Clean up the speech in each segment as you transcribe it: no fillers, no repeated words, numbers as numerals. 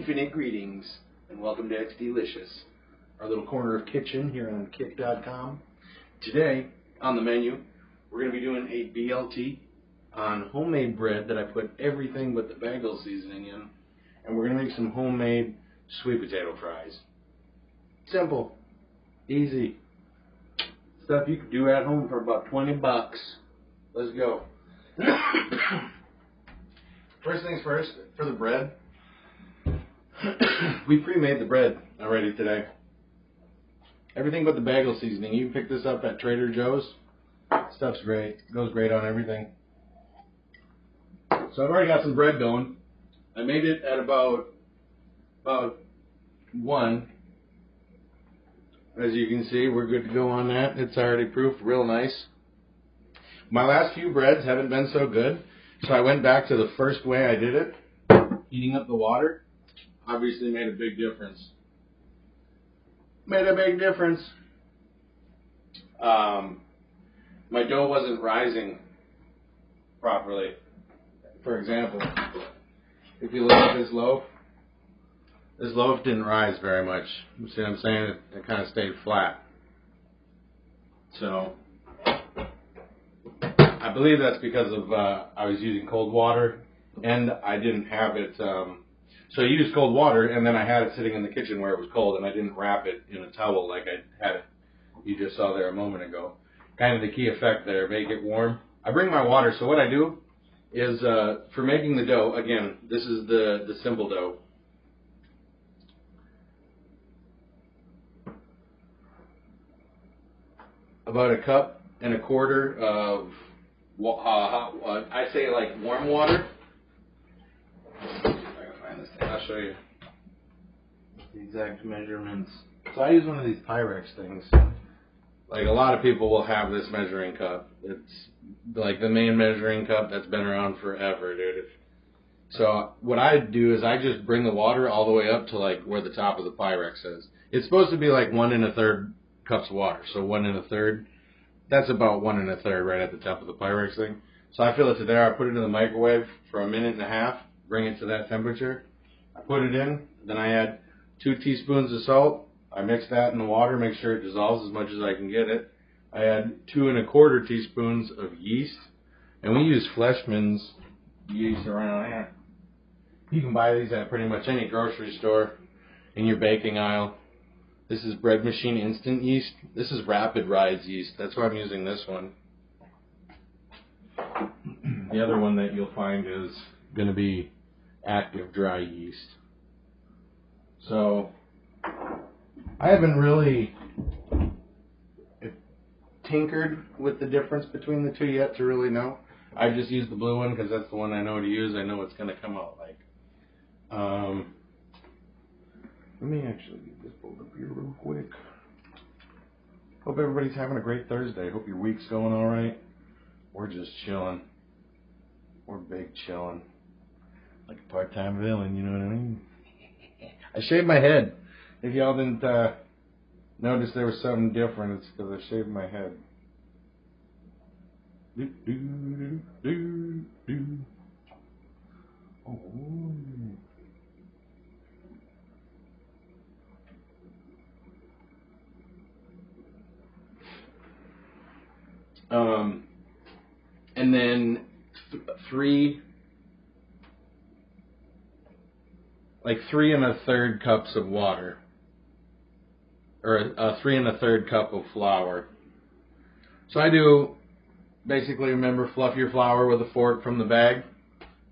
Infinite greetings and welcome to XDlicious, our little corner of kitchen here on kick.com. Today on the menu we're going to be doing a BLT on homemade bread that I put everything but the bagel seasoning in, and we're going to make some homemade sweet potato fries. Simple, easy stuff you could do at home for about 20 bucks. Let's go. First things first, for the bread, we pre-made the bread already today. Everything but the bagel seasoning. You can pick this up at Trader Joe's. Stuff's great. Goes great on everything. So I've already got some bread going. I made it at about 1. As you can see, we're good to go on that. It's already proof, real nice. My last few breads haven't been so good, so I went back to the first way I did it. Heating up the water obviously made a big difference. Made a big difference. My dough wasn't rising properly. For example, if you look at this loaf didn't rise very much. You see what I'm saying? It kind of stayed flat. So I believe that's because of I was using cold water and I didn't have it. So I used cold water and then I had it sitting in the kitchen where it was cold, and I didn't wrap it in a towel like I had it. You just saw there a moment ago. Kind of the key effect there, make it warm. I bring my water, so what I do is for making the dough, again, this is the simple dough. About 1.25 cups of I say like warm water. I'll show you the exact measurements. So I use one of these Pyrex things. Like a lot of people will have this measuring cup. It's like the main measuring cup that's been around forever, dude. So what I do is I just bring the water all the way up to like where the top of the Pyrex is. It's supposed to be like 1 1/3 cups of water. So 1 1/3. That's about 1 1/3 right at the top of the Pyrex thing. So I fill it to there. I put it in the microwave for 1.5 minutes. Bring it to that temperature. I put it in. Then I add 2 teaspoons of salt. I mix that in the water. Make sure it dissolves as much as I can get it. I add 2 1/4 teaspoons of yeast. And we use Fleshman's yeast around here. You can buy these at pretty much any grocery store in your baking aisle. This is Bread Machine Instant Yeast. This is Rapid Rise yeast. That's why I'm using this one. The other one that you'll find is going to be Active Dry Yeast. So I haven't really tinkered with the difference between the two yet to really know. I just used the blue one because that's the one I know to use. I know it's going to come out like. Let me actually get this pulled up here real quick. Hope everybody's having a great Thursday. Hope your week's going all right. We're just chilling. We're big chilling. Like a part-time villain, you know what I mean? I shaved my head. If y'all didn't notice there was something different, it's because I shaved my head. Oh. And then 3 1/3 cups of water, or 3 1/3 cup of flour. So I do basically, remember, fluff your flour with a fork from the bag.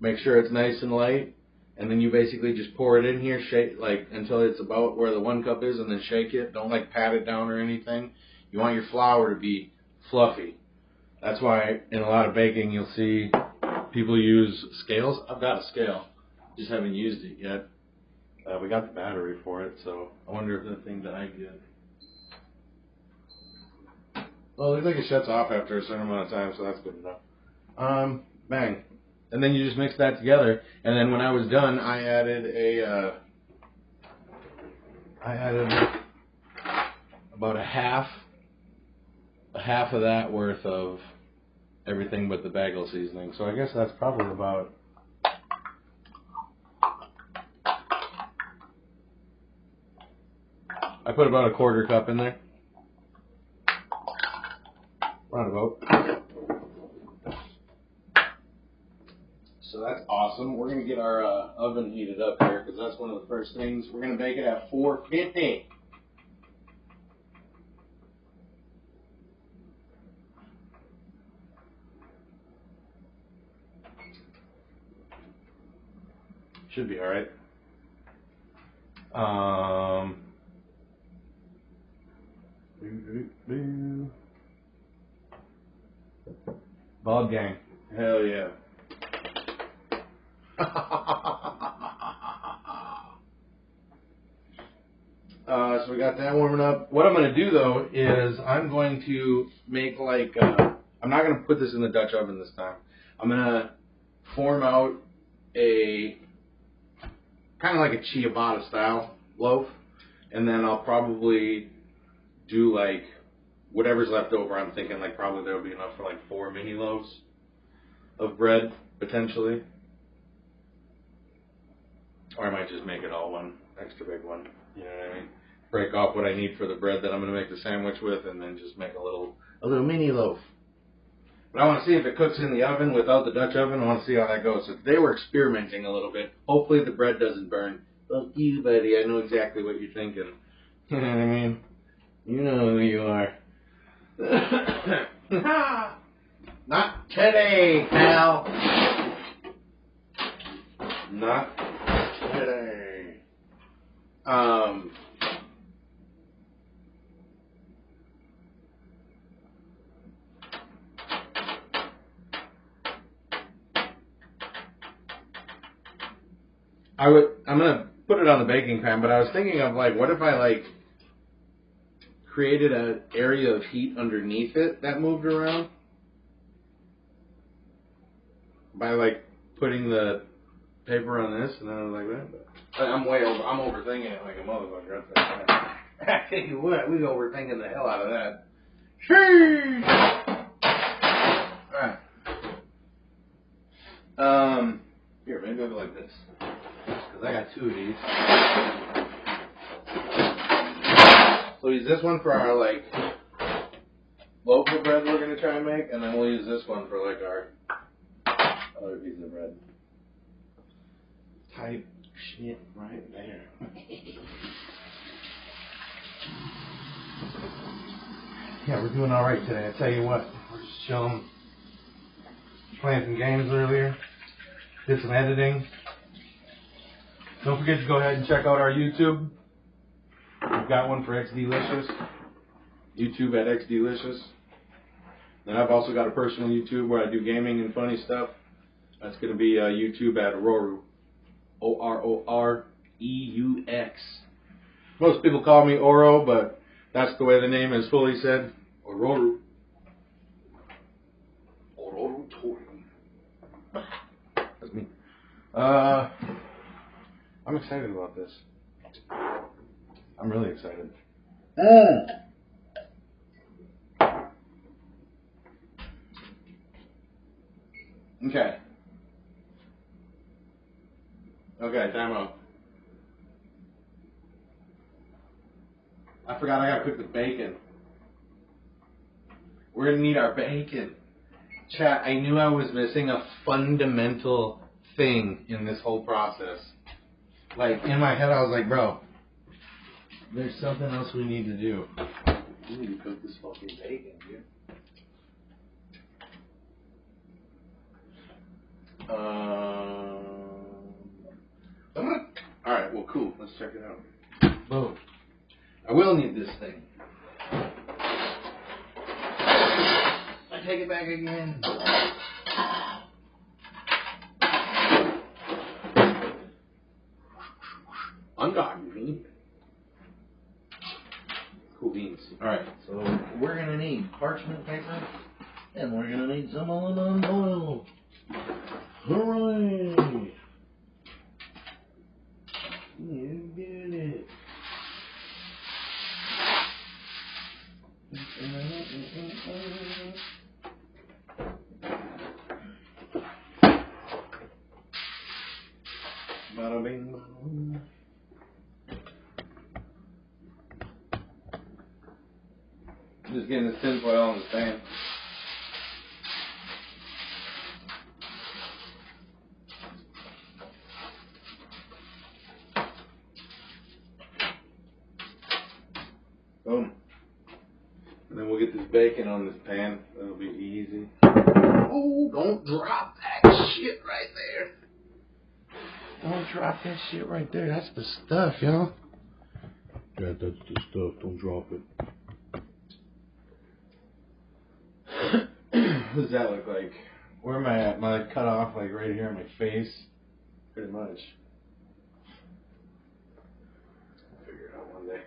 Make sure it's nice and light, and then you basically just pour it in here, shake like until it's about where the 1 cup is, and then shake it. Don't like pat it down or anything. You want your flour to be fluffy. That's why in a lot of baking you'll see people use scales. I've got a scale, just haven't used it yet. We got the battery for it, so I wonder if the thing that I get. Well, it looks like it shuts off after a certain amount of time, so that's good enough. Bang. And then you just mix that together, and then when I was done, I added about a half of that worth of everything but the bagel seasoning. So I guess that's probably about I put about a quarter cup in there. Roundabout. So that's awesome. We're going to get our oven heated up here because that's one of the first things. We're going to bake it at 450. Should be alright. Ball gang. Hell yeah. So we got that warming up. What I'm going to do though is I'm going to make like, I'm not going to put this in the Dutch oven this time. I'm going to form out a kind of like a ciabatta style loaf, and then I'll probably do like whatever's left over. I'm thinking like probably there will be enough for like 4 mini loaves of bread potentially, or I might just make it all one extra big one. You know what I mean? Break off what I need for the bread that I'm going to make the sandwich with, and then just make a little mini loaf. But I want to see if it cooks in the oven without the Dutch oven. I want to see how that goes. So today we're experimenting a little bit. Hopefully the bread doesn't burn. Fuck you, buddy. I know exactly what you're thinking. You know what I mean? You know who you are. Not today, pal. Not today. I'm gonna put it on the baking pan, but I was thinking of like, what if I like created an area of heat underneath it that moved around by like putting the paper on this, and then I was like that. But I'm overthinking it like a motherfucker. I tell you what, we overthinking the hell out of that. Sheesh. Alright. Here, maybe I'll go like this. Because I got 2 of these. So we'll use this one for our, like, loaf of bread we're going to try and make, and then we'll use this one for, like, our other piece of bread. Type shit right there. Yeah, we're doing alright today. I tell you what, we're just chilling. Playing some games earlier. Did some editing. Don't forget to go ahead and check out our YouTube. We've got one for XDlicious. YouTube at XDlicious. Then I've also got a personal YouTube where I do gaming and funny stuff. That's going to be YouTube at Ororeaux. O-R-O-R-E-U-X. Most people call me Oro, but that's the way the name is fully said. Ororeaux. Ororeaux Torium. That's me. I'm excited about this. I'm really excited. Okay. Okay, time out. I forgot I gotta cook the bacon. We're gonna need our bacon. Chat, I knew I was missing a fundamental thing in this whole process. Like, in my head, I was like, bro, there's something else we need to do. We need to cook this fucking bacon, dude. Alright, well, cool. Let's check it out. Boom. I will need this thing. I take it back again. Ungotten me. Cool beans. Alright, so we're going to need parchment paper, and we're going to need some aluminum foil. Hooray! You did it. Bada bing, bada boom. Just getting this tin foil on the pan. Boom. And then we'll get this bacon on this pan. That'll be easy. Oh, don't drop that shit right there. Don't drop that shit right there. That's the stuff, y'all. Yeah, that's the stuff. Don't drop it. What does that look like? Where am I at? Am I cut off like right here on my face? Pretty much. I'll figure it out one day.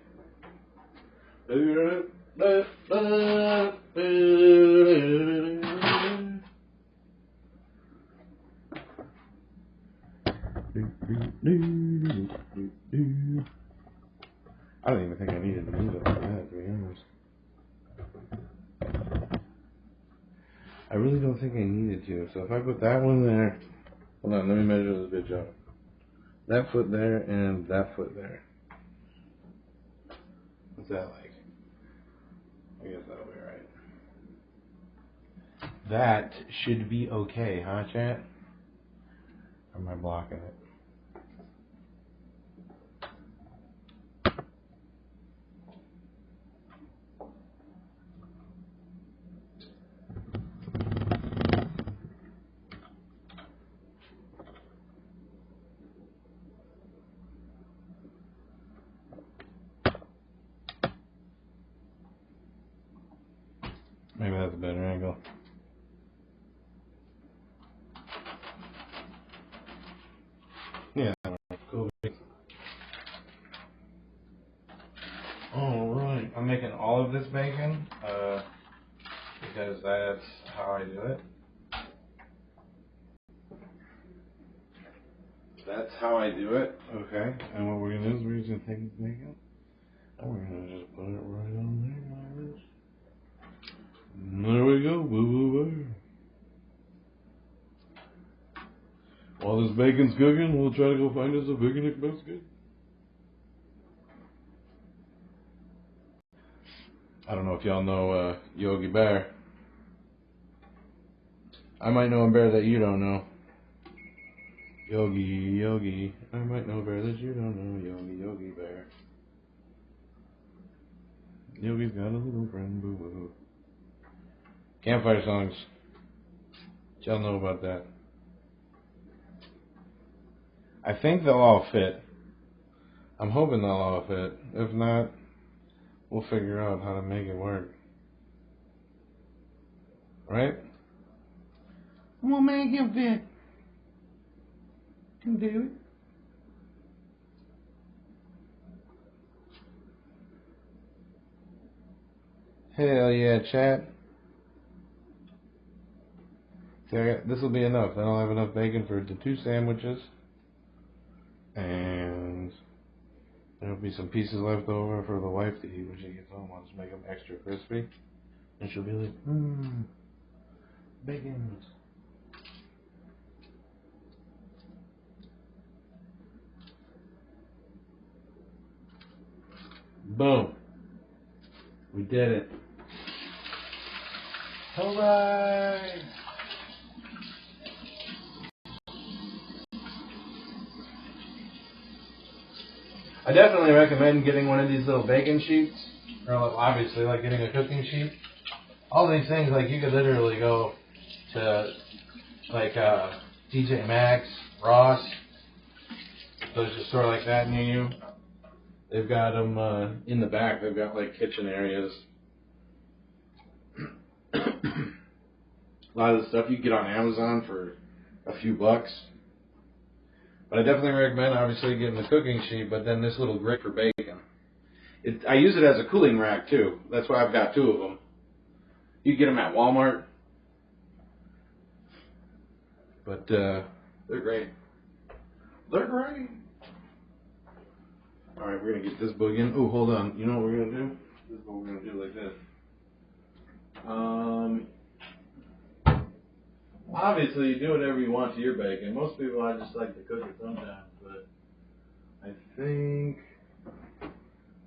I don't even think I needed to move it like that, to be honest. I really don't think I needed to. So if I put that one there, hold on, let me measure this bitch out. That foot there and that foot there. What's that like? I guess that'll be right. That should be okay, huh, chat? Or am I blocking it? Maybe that's a better angle. Yeah, cool. Alright, I'm making all of this bacon because that's how I do it. That's how I do it. Okay, and what we're going to do is we're just going to take this bacon and we're going to just put it right on there like this. And there we go. Boo, boo, boo. While this bacon's cooking, we'll try to go find us a picnic basket. I don't know if y'all know Yogi Bear. I might know a bear that you don't know. Yogi. I might know a bear that you don't know. Yogi Bear. Yogi's got a little friend, boo boo. Campfire songs. What y'all know about that? I think they'll all fit. I'm hoping they'll all fit. If not, we'll figure out how to make it work. Right? We'll make it fit. Can do it. Hell yeah, chat. This will be enough. Then I'll have enough bacon for the 2 sandwiches. And there'll be some pieces left over for the wife to eat when she gets home. I'll just make them extra crispy. And she'll be like, bacon. Boom. We did it. Hooray! I definitely recommend getting one of these little bacon sheets, or obviously like getting a cooking sheet. All these things, like you could literally go to like TJ Maxx, Ross, if there's a store like that near you. They've got them in the back. They've got like kitchen areas. A lot of the stuff you can get on Amazon for a few bucks. But I definitely recommend, obviously, getting the cooking sheet, but then this little grate for bacon. I use it as a cooling rack, too. That's why I've got 2 of them. You can get them at Walmart. But they're great. They're great. All right, we're going to get this boogie in. Oh, hold on. You know what we're going to do? This is what we're going to do like this. Obviously, you do whatever you want to your bacon. Most people, I just like to cook it sometimes, but I think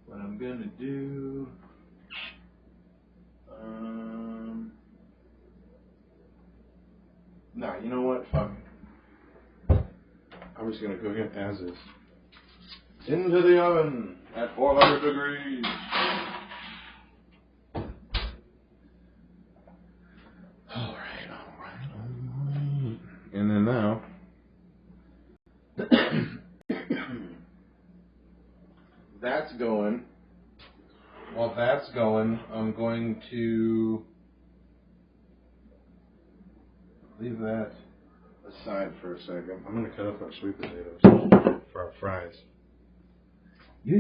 what I'm going to do I'm just going to cook it as is. Into the oven at 400 degrees. Alright. And then now, that's going. While that's going, I'm going to leave that aside for a second. I'm going to cut up our sweet potatoes for our fries. Yeah.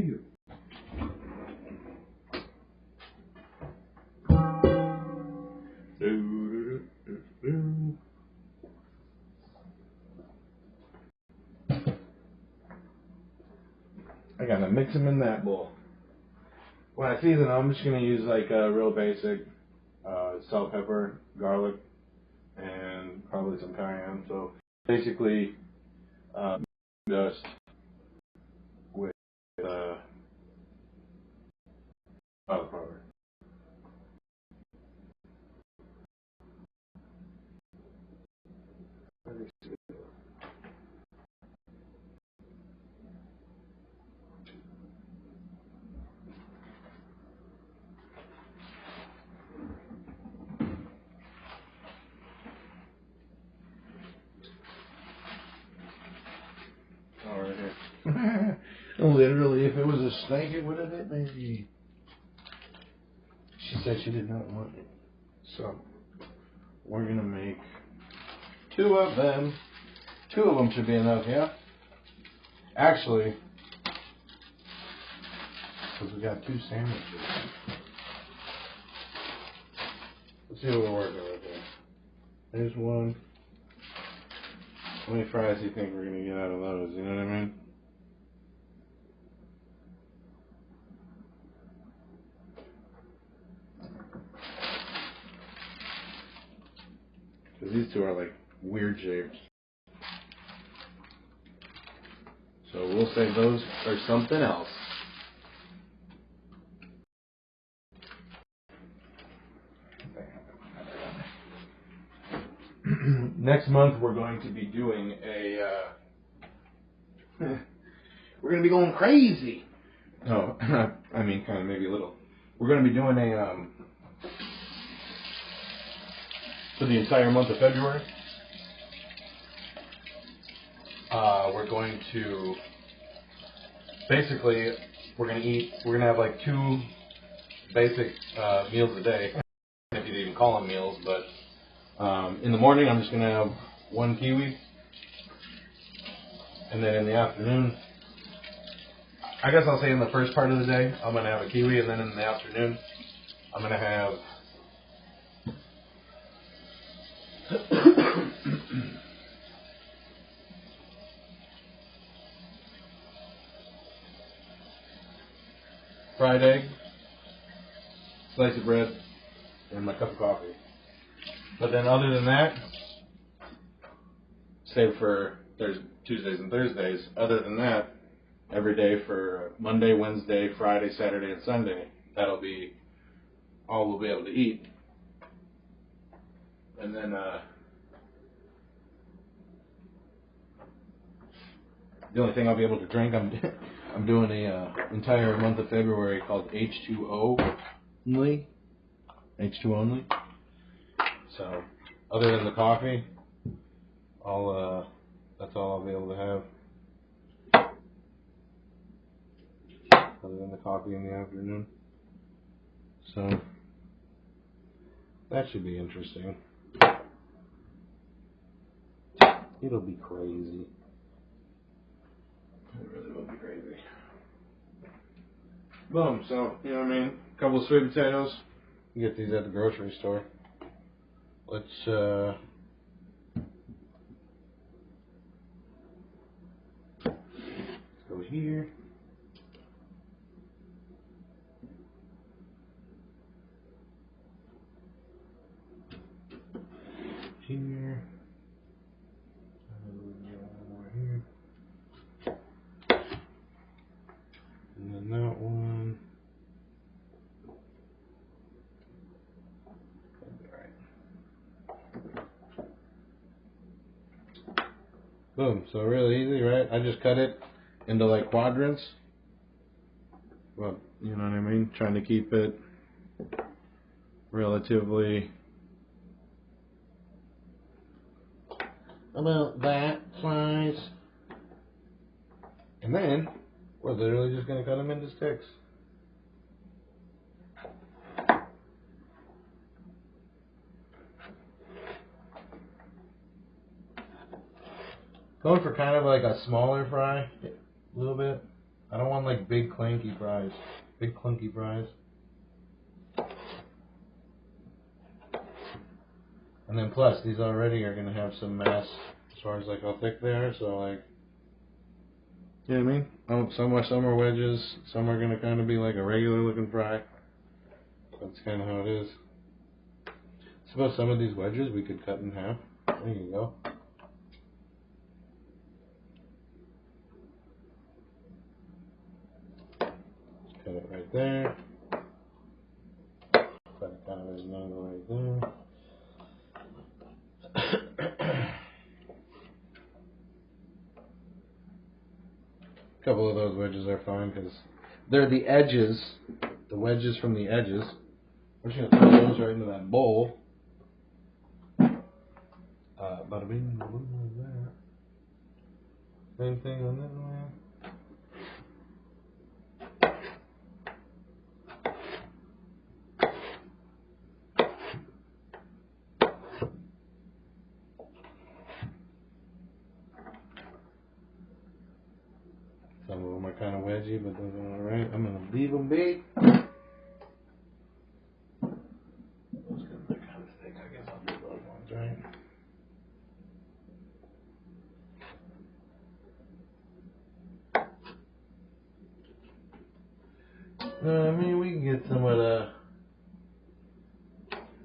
I gotta mix them in that bowl. When I season them, I'm just gonna use like a real basic salt, pepper, garlic, and probably some cayenne. So basically, just with garlic powder. All right here. Literally, if it was a snake, it would have hit me. She said she did not want it. So, we're going to make 2 of them. 2 of them should be enough, yeah? Actually, because we got 2 sandwiches. Let's see what we're working with here. There's one. How many fries do you think we're going to get out of those? You know what I mean? Because these 2 are like weird shapes. So we'll say those are something else. Next month we're going to be doing a we're going to be going crazy. No, I mean kind of maybe a little. We're going to be doing a for the entire month of February. We're going to basically we're going to have like 2 basic meals a day, if you even call them meals, but in the morning I'm just going to have 1 kiwi, and then in the afternoon, I guess I'll say in the first part of the day I'm going to have a kiwi, and then in the afternoon I'm going to have fried egg, slice of bread, and my cup of coffee. But then other than that, save for Tuesdays and Thursdays, other than that, every day for Monday, Wednesday, Friday, Saturday, and Sunday, that'll be all we'll be able to eat. And then the only thing I'll be able to drink, I'm doing a entire month of February called H2O only. H2 only. So, other than the coffee, that's all I'll be able to have. Other than the coffee in the afternoon. So, that should be interesting. It'll be crazy. It really will be crazy. Boom, so, you know what I mean? A couple of sweet potatoes. You get these at the grocery store. Let's go here. Here. Here. And then that one. Boom. So really easy, right? I just cut it into like quadrants. Well, you know what I mean? Trying to keep it relatively about that size. And then we're literally just going to cut them into sticks. Going for kind of like a smaller fry, a little bit. I don't want like big clanky fries, big clunky fries. And then plus, these already are going to have some mass as far as like how thick they are, so like, you know what I mean? Some are wedges, some are going to kind of be like a regular looking fry. That's kind of how it is. I suppose some of these wedges we could cut in half. There you go. Cut it right there. Cut it kind of as an angle right there. A couple of those wedges are fine because they're the edges, the wedges from the edges. We're just going to throw those right into that bowl. Bada bing, bada boom, like that. Same thing on that one. Some of them are kind of wedgy, but those are alright. I'm going to leave them be. Those guys are kind of thick. I guess I'll do those ones, right? I mean, we can get some of the,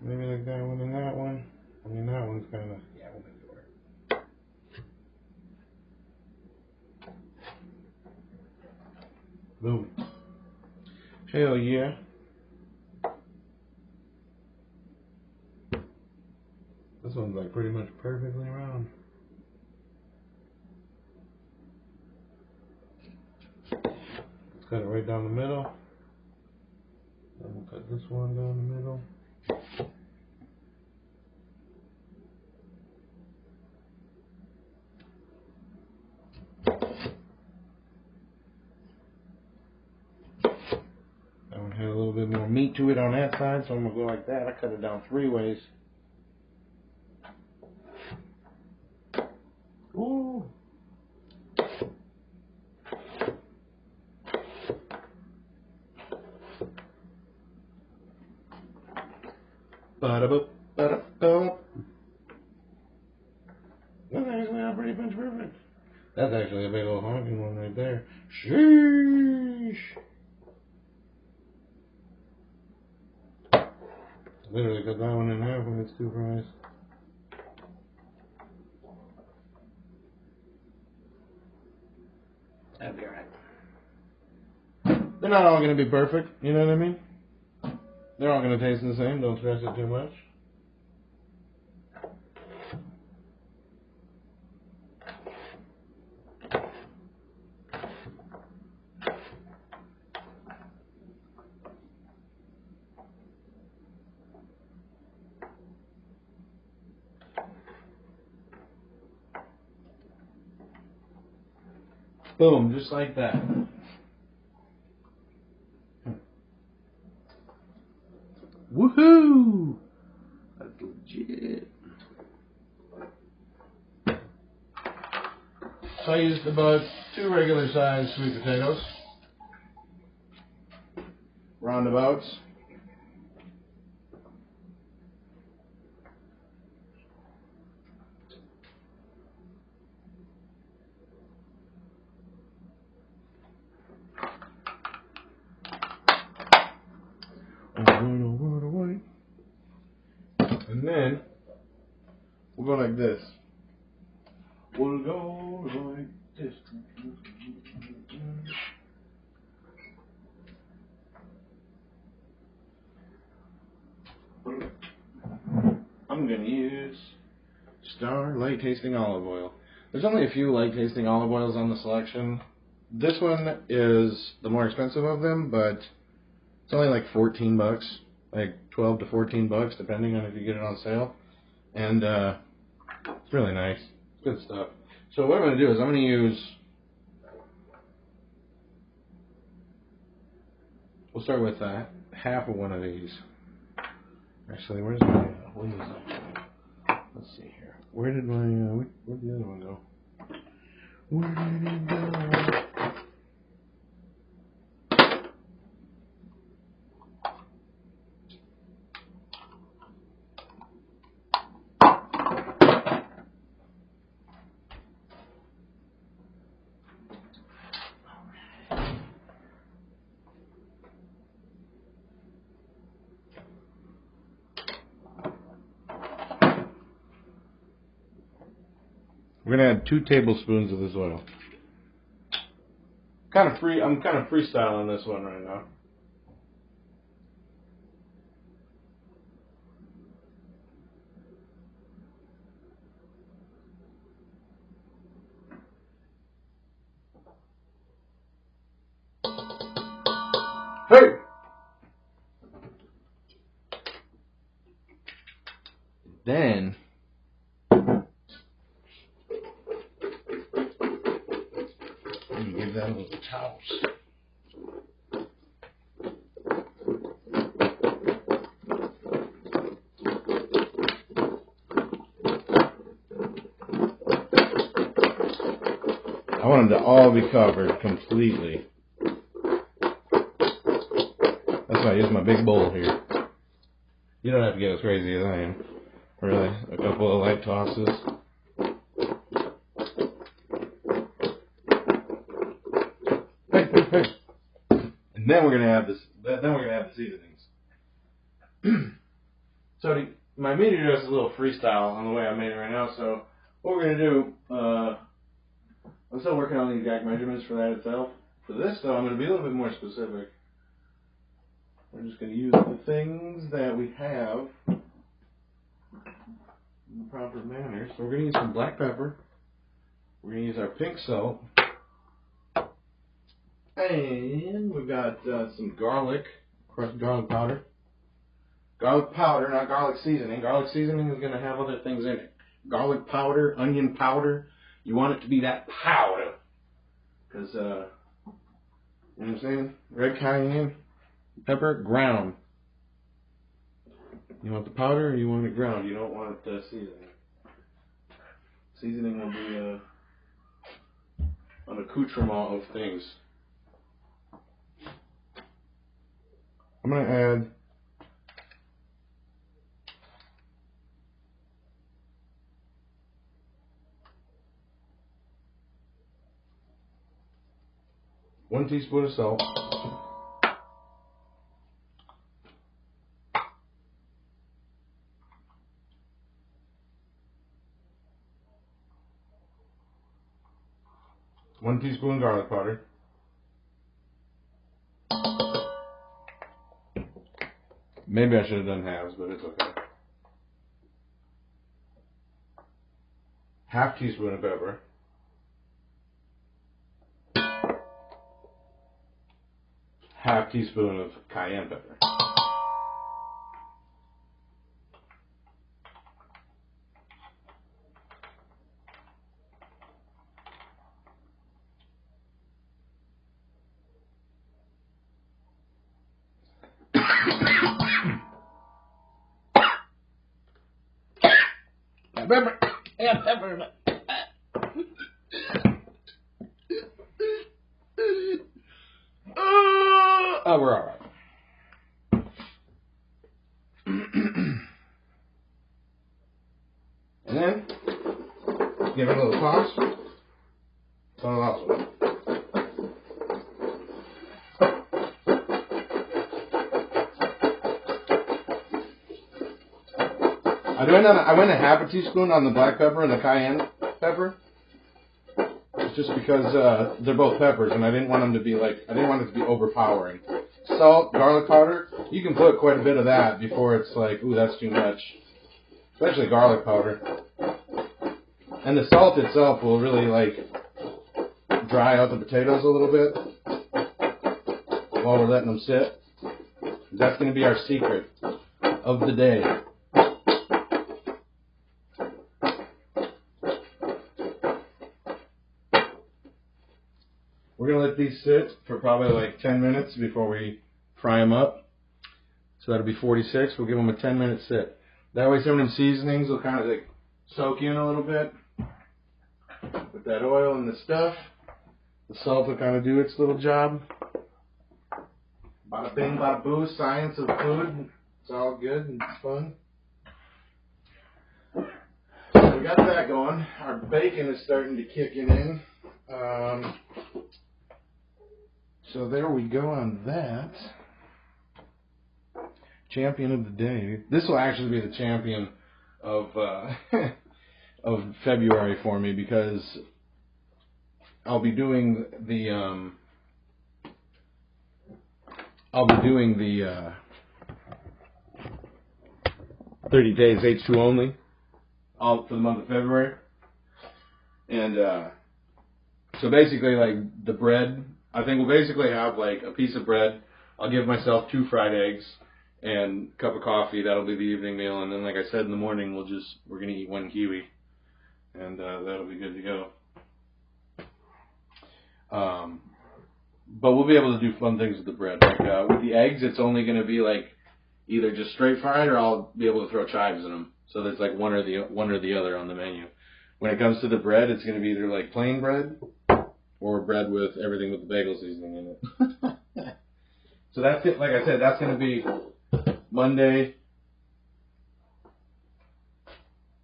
maybe like that one and that one. I mean, that one's kind of, yeah, we'll make it work. Boom. Hell yeah. This one's like pretty much perfectly round. Let's cut it right down the middle. Then we'll cut this one down the middle. That one had a little bit more meat to it on that side, so I'm going to go like that. I cut it down 3 ways. Ooh. Ba-da-boop, ba-da-boop. That's actually not pretty much perfect. That's actually a big old honking one right there. Sheesh. Literally cut that one in half when it's 2 fries. That'd be alright. They're not all going to be perfect, you know what I mean? They're all going to taste the same, don't stress it too much. Boom, just like that. Woohoo! That's legit. So I used about 2 regular sized sweet potatoes. Roundabouts. And then we'll go like this. We'll go like this. I'm going to use Starlight Tasting Olive Oil. There's only a few light tasting olive oils on the selection. This one is the more expensive of them, but it's only like 14 bucks, like 12 to 14 bucks, depending on if you get it on sale. And it's really nice. It's good stuff. So what I'm going to do is I'm going to use, we'll start with half of one of these. Actually, where's my, what is it? Let's see here. Where did my, where'd the other one go? Where did it go? We're gonna add 2 tablespoons of this oil. I'm kind of freestyling this one right now. Hey! Then give that a little toss. I want them to all be covered completely. That's why I use my big bowl here. You don't have to get as crazy as I am. Really, a couple of light tosses. And then we're gonna add this. Then we're gonna add the seasonings. So my meat eater is a little freestyle on the way I made it right now. So what we're gonna do, I'm still working on the exact measurements for that itself. For this though, I'm gonna be a little bit more specific. We're just gonna use the things that we have in the proper manner. So we're gonna use some black pepper. We're gonna use our pink salt. And we've got some garlic, crushed garlic powder. Garlic powder, not garlic seasoning. Garlic seasoning is going to have other things in it. Garlic powder, onion powder. You want it to be that powder. Because, you know what I'm saying? Red cayenne pepper, ground. You want the powder or you want it ground? You don't want it seasoning. Seasoning will be an accoutrement of things. I'm going to add one teaspoon of salt, one teaspoon garlic powder, maybe I should have done halves, but it's okay. Half teaspoon of pepper. Half teaspoon of cayenne pepper. Pepper. Yeah, pepper. Oh, we're all right. And then give it a little toss. So awesome. I went a half a teaspoon on the black pepper and the cayenne pepper. Just because they're both peppers, and I didn't want them to be like, I didn't want it to be overpowering. Salt, garlic powder, you can put quite a bit of that before it's like, ooh, that's too much. Especially garlic powder. And the salt itself will really like dry out the potatoes a little bit while we're letting them sit. That's going to be our secret of the day. We're going to let these sit for probably like 10 minutes before we fry them up. So that'll be 46. We'll give them a 10-minute sit. That way some of them seasonings will kind of like soak in a little bit with that oil and the stuff. The salt will kind of do its little job. Bada bing, bada boo, science of food. It's all good and fun. So we got that going. Our bacon is starting to kick it in. So there we go on that. Champion of the day. This will actually be the champion of of February for me, because I'll be doing the 30 days H2 only, all for the month of February. And so basically, like the bread, I think we'll basically have like a piece of bread. I'll give myself 2 fried eggs and a cup of coffee. That'll be the evening meal. And then, like I said, in the morning we're gonna eat 1 kiwi, and that'll be good to go. But we'll be able to do fun things with the bread. Like with the eggs, it's only going to be like either just straight fried, or I'll be able to throw chives in them. So there's like one or the other on the menu. When it comes to the bread, it's going to be either like plain bread or bread with everything with the bagel seasoning in it. So that's it. Like I said, that's going to be Monday,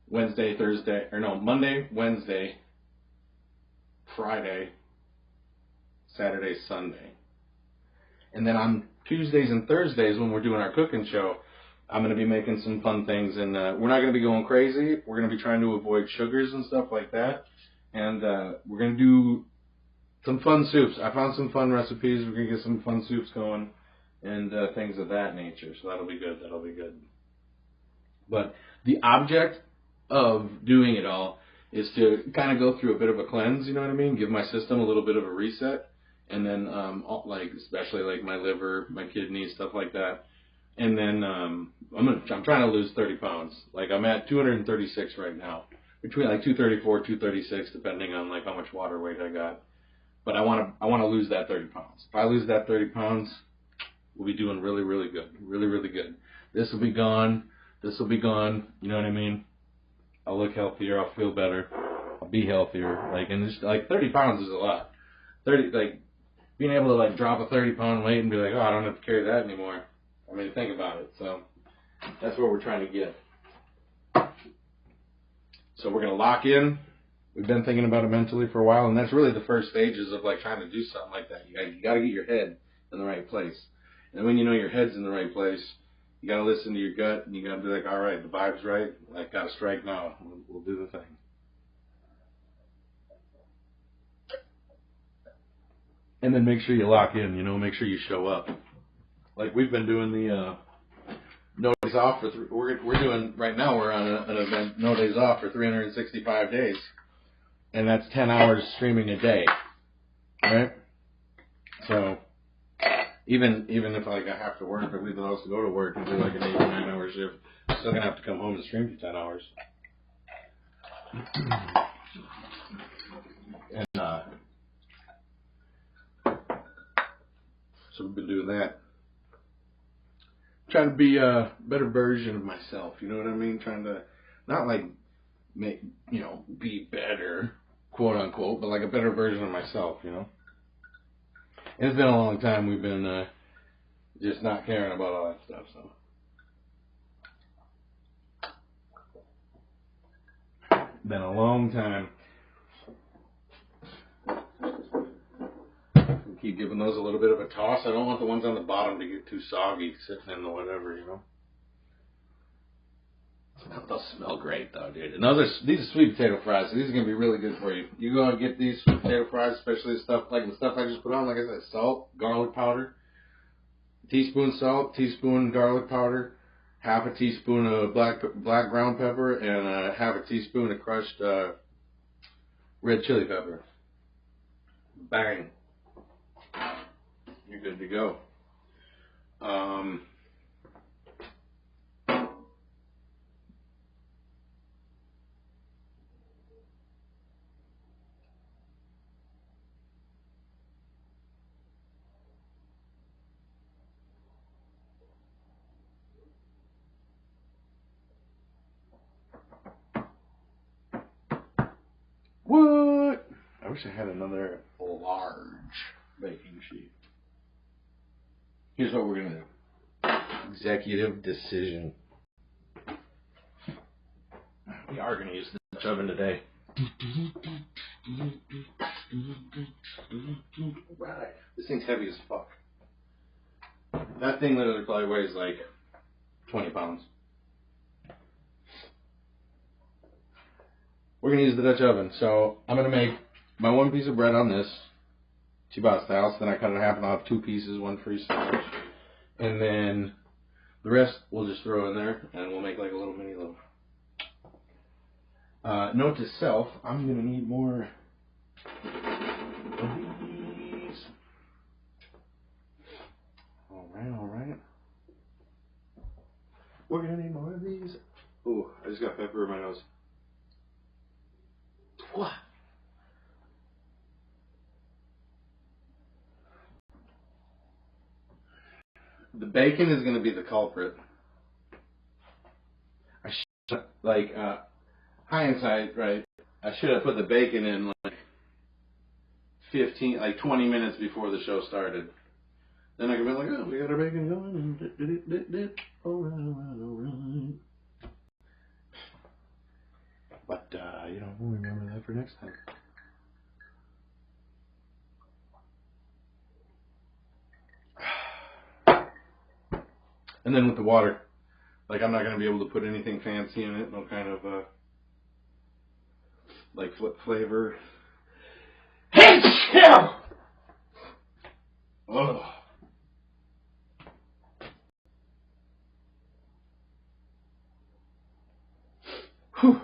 Wednesday, Thursday, or no, Monday, Wednesday, Friday, Saturday, Sunday. And then on Tuesdays and Thursdays, when we're doing our cooking show, I'm going to be making some fun things. And we're not going to be going crazy. We're going to be trying to avoid sugars and stuff like that. And we're going to do some fun soups. I found some fun recipes. We're going to get some fun soups going and things of that nature. So that'll be good. That'll be good. But the object of doing it all is to kind of go through a bit of a cleanse, you know what I mean? Give my system a little bit of a reset. And then, like, especially like my liver, my kidneys, stuff like that. And then I'm trying to lose 30 pounds. Like, I'm at 236 right now, between like 234, 236, depending on like how much water weight I got. But I want to lose that 30 pounds. If I lose that 30 pounds, we'll be doing really, really good, really, really good. This will be gone. This will be gone. You know what I mean? I'll look healthier. I'll feel better. I'll be healthier. Like, and just like 30 pounds is a lot. 30, like, being able to like drop a 30-pound weight and be like, oh, I don't have to carry that anymore. I mean, think about it. So that's what we're trying to get. So we're going to lock in. We've been thinking about it mentally for a while, and that's really the first stages of like trying to do something like that. You got to get your head in the right place. And when you know your head's in the right place, you got to listen to your gut, and you got to be like, all right, the vibe's right. Like, got to strike now. We'll do the thing. And then make sure you lock in, you know, make sure you show up. Like we've been doing the no days off for we're doing right now. We're on an event, no days off for 365 days, and that's 10 hours streaming a day, right? So even if like I have to work, or leave the house to go to work and do like an 8 or 9 hour shift, I'm still gonna have to come home and stream for 10 hours. And so we've been doing that. Trying to be a better version of myself, you know what I mean? Trying to, not like, make, you know, be better, quote unquote, but like a better version of myself, you know? And it's been a long time we've been just not caring about all that stuff, so. Been a long time. Keep giving those a little bit of a toss. I don't want the ones on the bottom to get too soggy sitting in the whatever, you know. They'll smell great though, dude. And these are sweet potato fries, so these are gonna be really good for you. You go and get these sweet potato fries, especially the stuff like the stuff I just put on, like I said, salt, garlic powder, teaspoon salt, teaspoon garlic powder, half a teaspoon of black ground pepper, and half a teaspoon of crushed red chili pepper. Bang. You're good to go. What? I wish I had another large baking sheet. Here's what we're going to do. Executive decision. We are going to use the Dutch oven today. Right. This thing's heavy as fuck. That thing literally probably weighs like 20 pounds. We're going to use the Dutch oven. So I'm going to make my one piece of bread on this, ciabatta style. So then I cut it in half and I'll have two pieces, one for each side. And then the rest we'll just throw in there and we'll make like a little mini loaf. Note to self, I'm going to need more of these. Alright. We're going to need more of these. Ooh, I just got pepper in my nose. What? The bacon is going to be the culprit. I should, like, hindsight, right? I should have put the bacon in like 20 minutes before the show started. Then I could be like, oh, we got our bacon going. Alright. But, we'll remember that for next time. And then with the water, like I'm not going to be able to put anything fancy in it, no kind of, like flavor. Hey, chill! Ugh. Whew.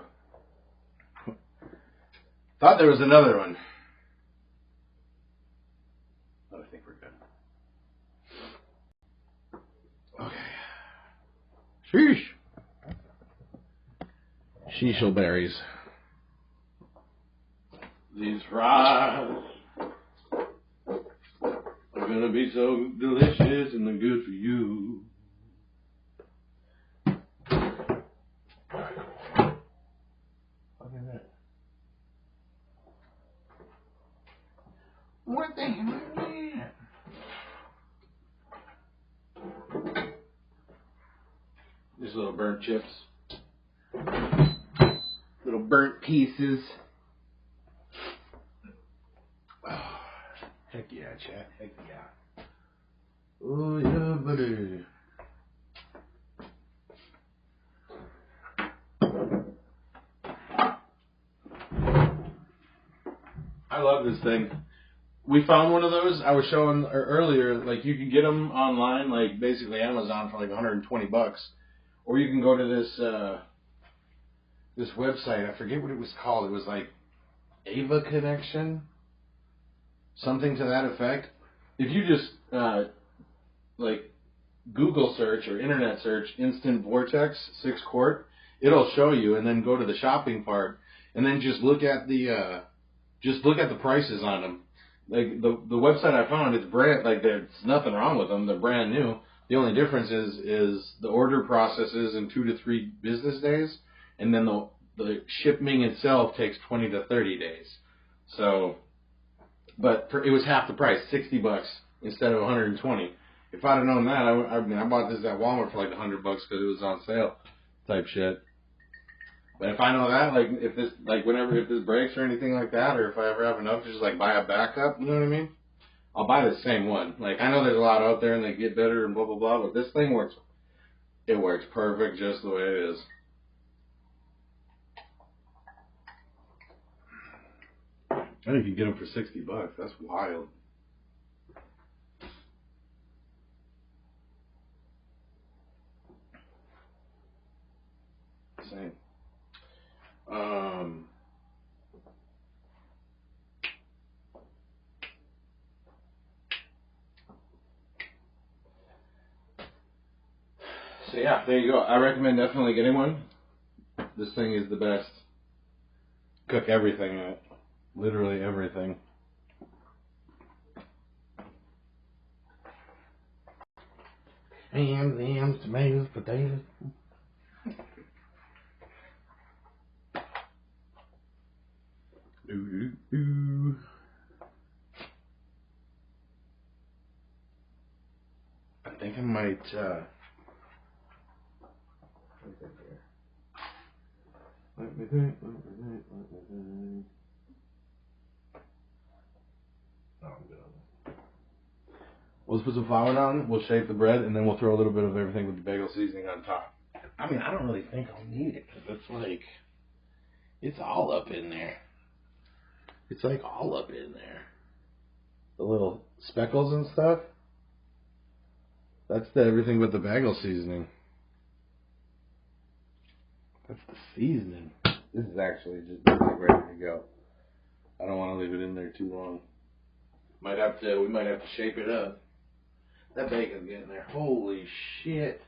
Thought there was another one. But I think we're good. Okay. Sheesh. Sheeshleberries. These fries are gonna be so delicious and they're good for you. Look at that. What the hell is that? These little burnt chips. Little burnt pieces. Oh, heck yeah, chat. Heck yeah. Oh yeah, buddy. I love this thing. We found one of those. I was showing earlier, like you can get them online, like basically Amazon for like $120, or you can go to this this website. I forget what it was called. It was like Ava Connection, something to that effect. If you just like Google search or internet search instant vortex 6 quart, it'll show you, and then go to the shopping part, and then just look at the prices on them. Like the website I found, it's brand, like there's nothing wrong with them. They're brand new. The only difference is the order process is in 2 to 3 business days, and then the shipping itself takes 20 to 30 days. So, but it was half the price, $60 instead of 120. If I'd have known that, I bought this at Walmart for like $100 because it was on sale, type shit. But if I know that, like, if this breaks or anything like that, or if I ever have enough to just, like, buy a backup, you know what I mean? I'll buy the same one. Like, I know there's a lot out there and they get better and blah, blah, blah, but this thing works. It works perfect just the way it is. And if you get them for $60, that's wild. Same. So yeah, there you go. I recommend definitely getting one. This thing is the best. Cook everything in it. Literally everything. Yams, tomatoes, potatoes. Ooh. I think I might, let me think. Oh, I'm good on that. We'll put some flour on, we'll shape the bread, and then we'll throw a little bit of everything with the bagel seasoning on top. I mean, I don't really think I'll need it, because it's like, it's all up in there. It's like all up in there. The little speckles and stuff. That's everything but the bagel seasoning. That's the seasoning. This is actually just ready to go. I don't want to leave it in there too long. We might have to shape it up. That bacon's getting there. Holy shit.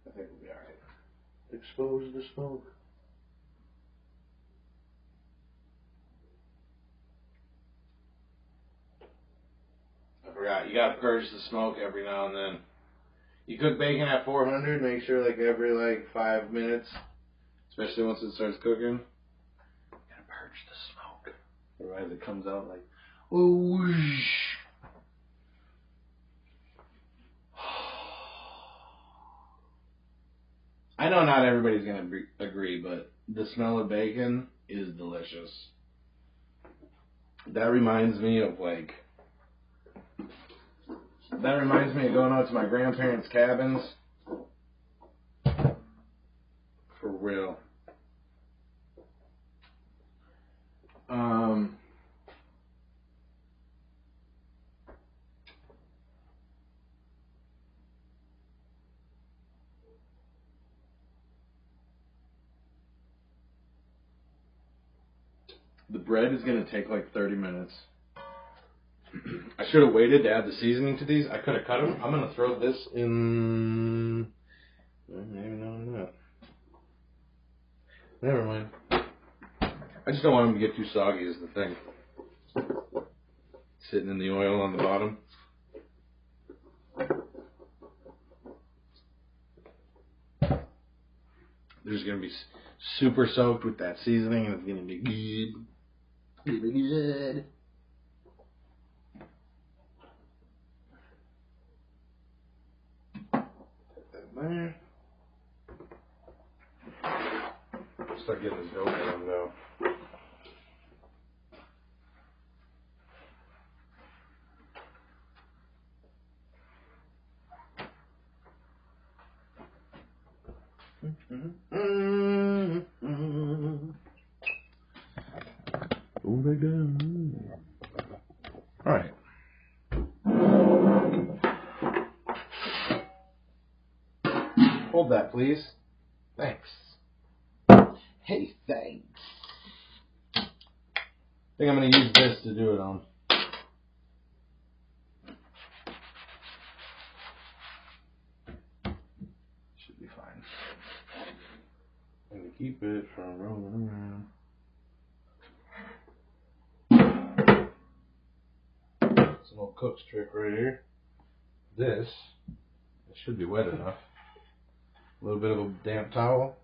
I think we'll be alright. Expose the smoke. I forgot, you gotta purge the smoke every now and then. You cook bacon at 400, make sure like every 5 minutes, especially once it starts cooking, you gotta purge the smoke. Otherwise it comes out like, whoosh. I know not everybody's gonna agree, but the smell of bacon is delicious. That reminds me of going out to my grandparents' cabins. For real. The bread is going to take like 30 minutes. I should have waited to add the seasoning to these. I could have cut them. I'm going to throw this in... Maybe not. Never mind. I just don't want them to get too soggy is the thing. Sitting in the oil on the bottom. They're just going to be super soaked with that seasoning, and it's going to be good. It's going to be good. Put that there. Start getting this dough going now. Oh my God. All right. Hold that, please. Thanks. Hey, thanks. I think I'm going to use this to do it on. Should be fine. I'm going to keep it from rolling around. It's an old cook's trick right here. This, it should be wet enough. A little bit of a damp towel.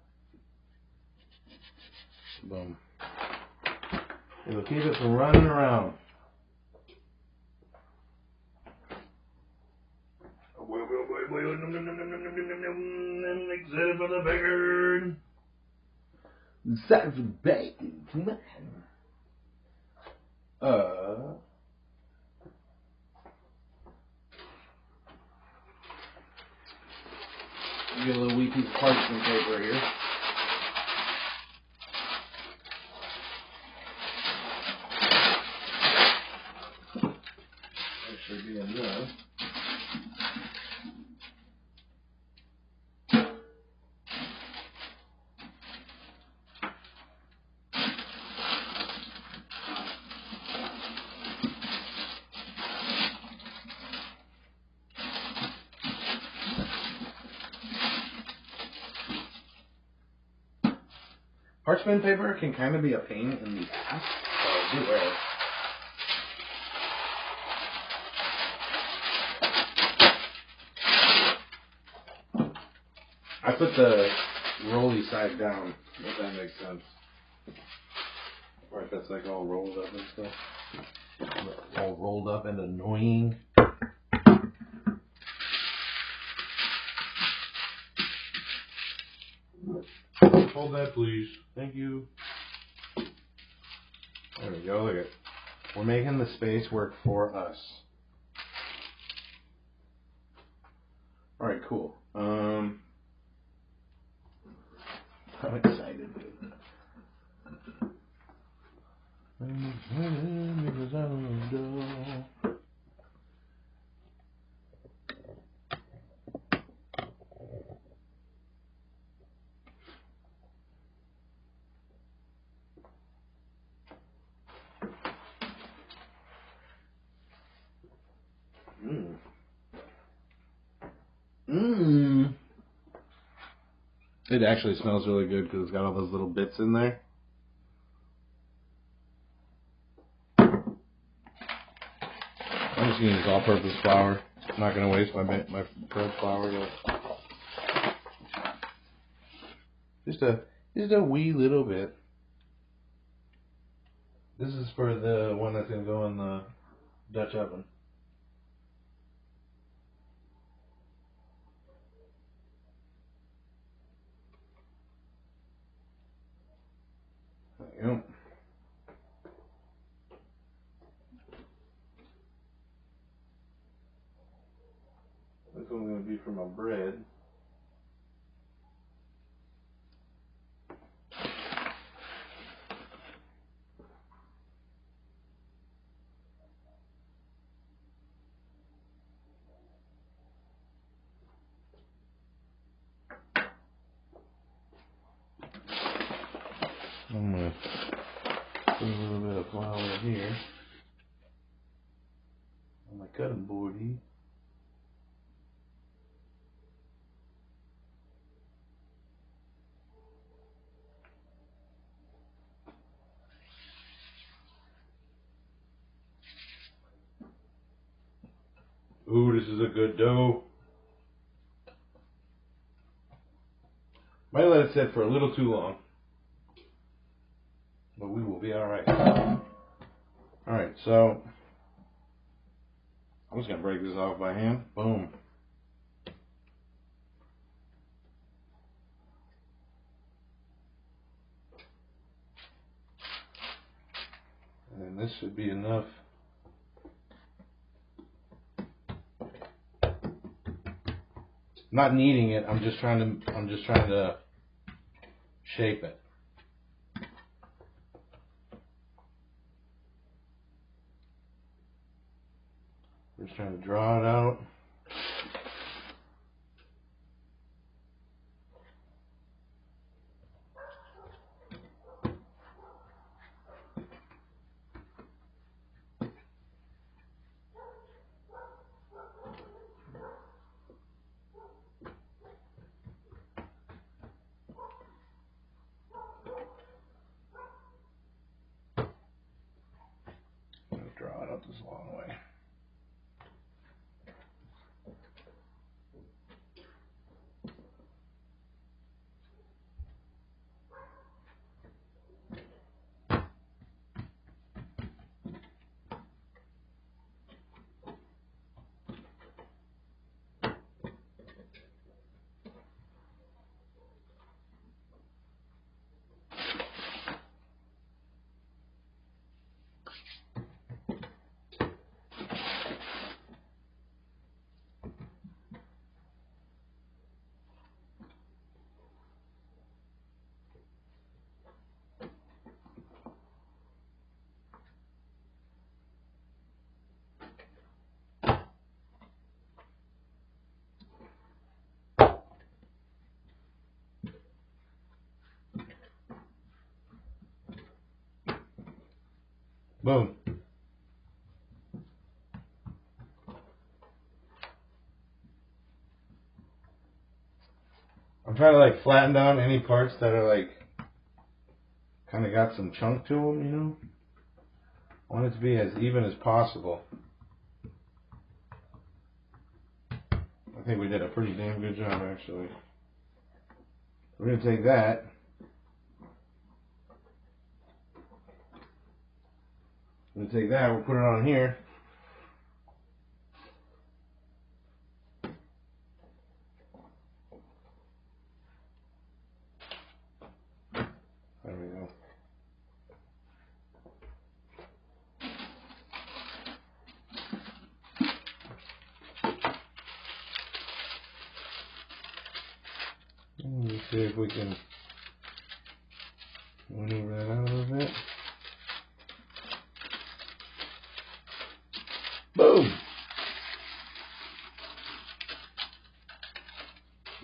Boom. It'll keep it from running around. Excited for the bacon. Excited for the bacon. Come on. Get a little wee piece of parchment paper here. That should be enough. Parchment paper can kind of be a pain in the ass, so beware. I put the rolly side down, if that makes sense. Or if it's like all rolled up and stuff. All rolled up and annoying. Hold that, please. Thank you. There we go. Look at it. We're making the space work for us. All right, cool. I'm excited. I'm excited because I don't know. It actually smells really good because it's got all those little bits in there. I'm just going to use all-purpose flour. I'm not going to waste my bread flour. Just a wee little bit. This is for the one that's going to go in the Dutch oven. There you go. This one's going to be for my bread. I'm going to put a little bit of flour here on my cutting board here. Ooh, this is a good dough. Might let it sit for a little too long, but we will be alright. Alright, so I'm just going to break this off by hand. Boom. And this should be enough. Not kneading it, I'm just trying to shape it. Just trying to draw it out. Draw it up this long way. Boom. I'm trying to like flatten down any parts that are like kind of got some chunk to them, you know. I want it to be as even as possible. I think we did a pretty damn good job, actually. We're going to take that. We'll take that, we'll put it on here. There we go. Let's see if we can maneuver that out a little bit. Boom!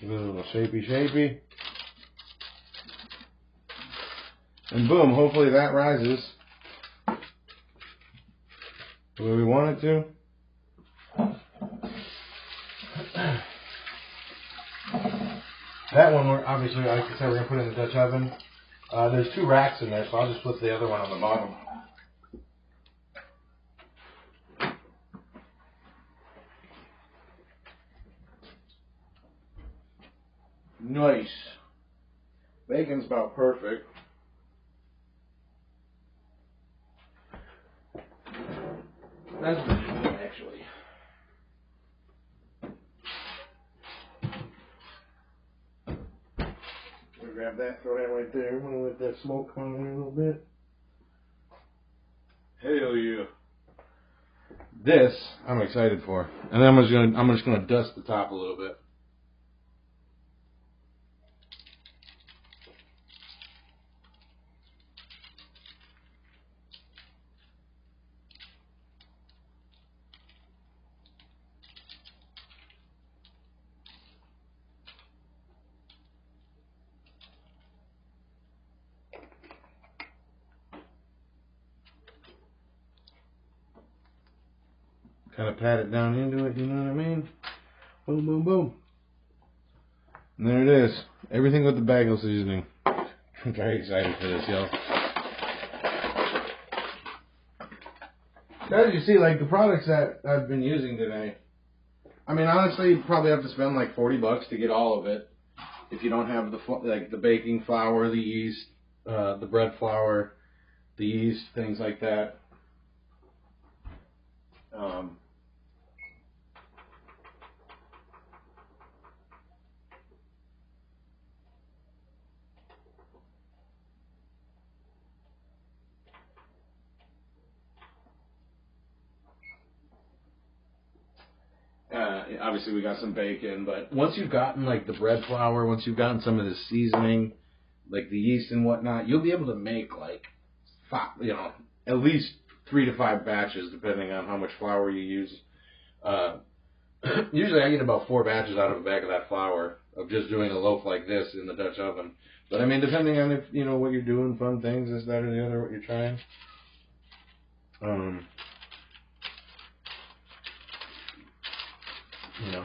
Give it a little shapey. And boom, hopefully that rises the way we want it to. That one, obviously, like I said, we're going to put in the Dutch oven. There's 2 racks in there, so I'll just flip the other one on the bottom. Nice. Bacon's about perfect. That's pretty good, actually. We'll grab that, throw that right there. I'm gonna let that smoke come on here a little bit. Hell yeah. This I'm excited for. And then I'm just gonna dust the top a little bit. Kind of pat it down into it, you know what I mean? Boom, boom, boom. And there it is. Everything with the bagel seasoning. I'm very excited for this, y'all. As you see, like the products that I've been using today, I mean, honestly, you probably have to spend like $40 to get all of it. If you don't have the baking flour, the yeast, the bread flour, the yeast, things like that. Obviously, we got some bacon, but once you've gotten like the bread flour, once you've gotten some of the seasoning, like the yeast and whatnot, you'll be able to make like 5, at least 3 to 5 batches, depending on how much flour you use. Usually, I get about 4 batches out of a bag of that flour of just doing a loaf like this in the Dutch oven. But I mean, depending on if what you're doing, fun things, this, that, or the other, what you're trying.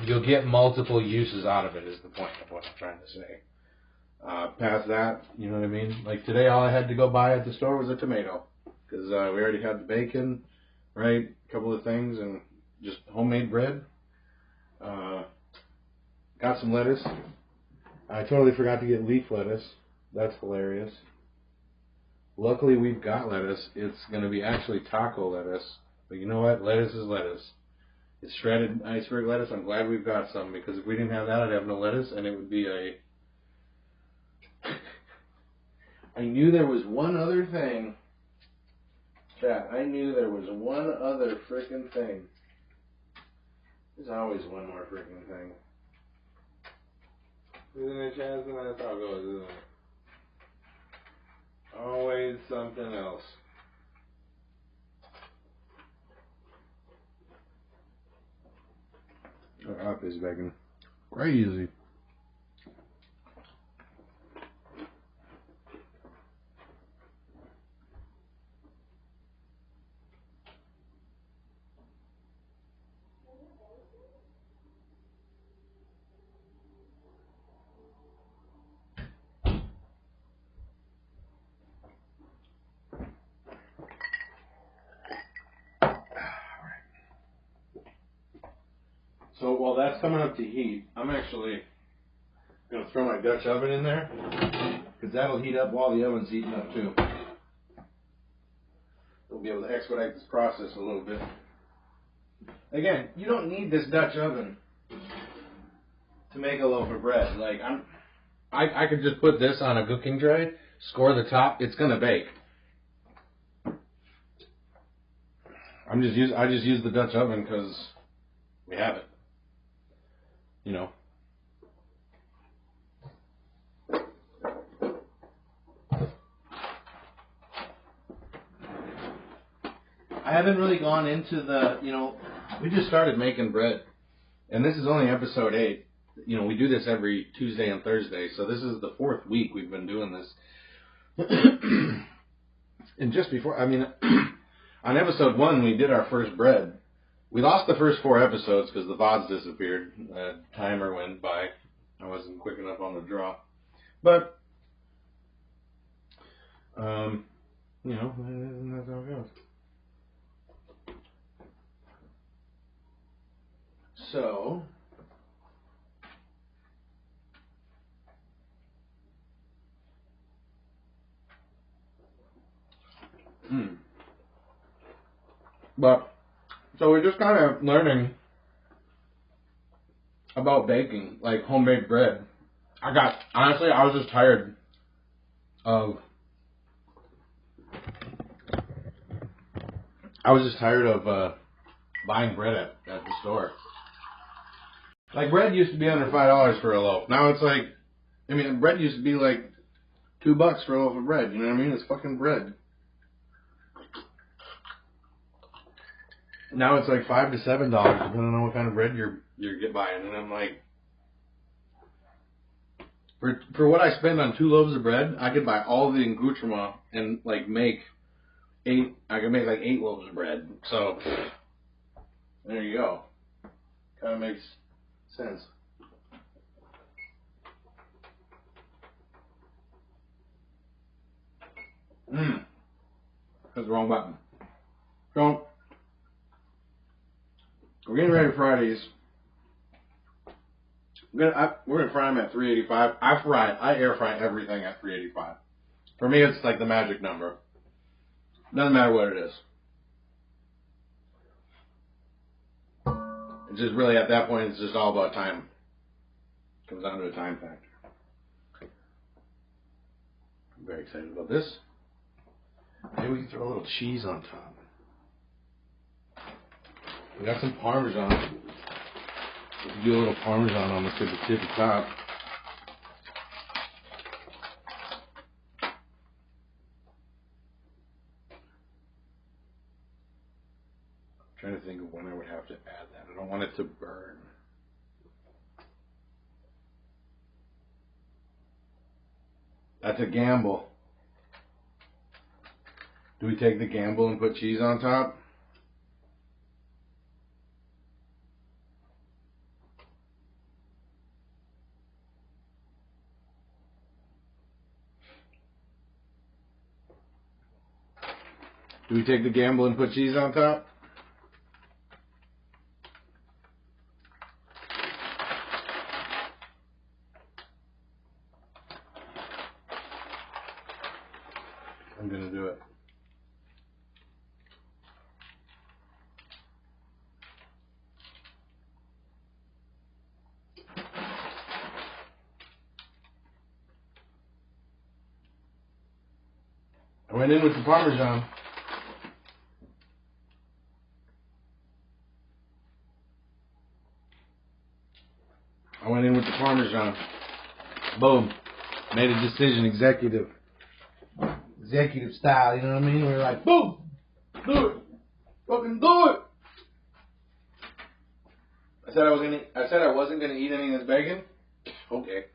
You'll get multiple uses out of it is the point of what I'm trying to say. Past that, you know what I mean? Like today, all I had to go buy at the store was a tomato. Because we already had the bacon, right? A couple of things, and just homemade bread. Got some lettuce. I totally forgot to get leaf lettuce. That's hilarious. Luckily, we've got lettuce. It's going to be actually taco lettuce. But you know what? Lettuce is lettuce. It's shredded iceberg lettuce. I'm glad we've got some, because if we didn't have that, I'd have no lettuce, and it would be a... I knew there was one other thing. Chat, I knew there was one other freaking thing. There's always one more freaking thing. Isn't it, Jasmine? That's how it goes, isn't it? Always something else. Up is bacon. Crazy. So while that's coming up to heat, I'm actually going to throw my Dutch oven in there, because that'll heat up while the oven's heating up too. We'll be able to expedite this process a little bit. Again, you don't need this Dutch oven to make a loaf of bread. Like I could just put this on a cooking tray, score the top, it's gonna bake. I just use the Dutch oven because we have it. You know. I haven't really gone into the, we just started making bread. And this is only episode 8. We do this every Tuesday and Thursday. So this is the 4th week we've been doing this. And just before, on episode 1, we did our first bread. We lost the first 4 episodes because the VODs disappeared. The timer went by. I wasn't quick enough on the draw. But, that's how it goes. So, so we're just kind of learning about baking, like homemade bread. Honestly, I was just tired of buying bread at the store. Like, bread used to be under $5 for a loaf. Now it's like, bread used to be like $2 for a loaf of bread. You know what I mean? It's fucking bread. Now it's like $5 to $7, depending on what kind of bread you're buying. And I'm like, for what I spend on 2 loaves of bread, I could buy all the accoutrement and like make 8. I could make like 8 loaves of bread. So there you go. Kind of makes sense. That's the wrong button. So we're getting ready for Fridays. We're gonna fry them at 385. I air fry everything at 385. For me, it's like the magic number. Doesn't matter what it is. It's just really, at that point, it's just all about time. It comes down to a time factor. I'm very excited about this. Maybe we can throw a little cheese on top. We got some Parmesan. We can do a little Parmesan on the tippy top. I'm trying to think of when I would have to add that. I don't want it to burn. That's a gamble. Do we take the gamble and put cheese on top? Do we take the gamble and put cheese on top? I'm going to do it. I went in with the Parmesan. Boom. Made a decision, executive style, you know what I mean? We were like, boom! Do it! Fucking do it! I said I wasn't gonna eat any of this bacon? Okay.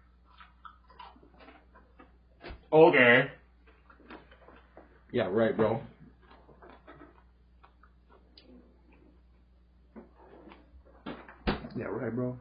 Okay. Yeah, right, bro. Yeah, right, bro.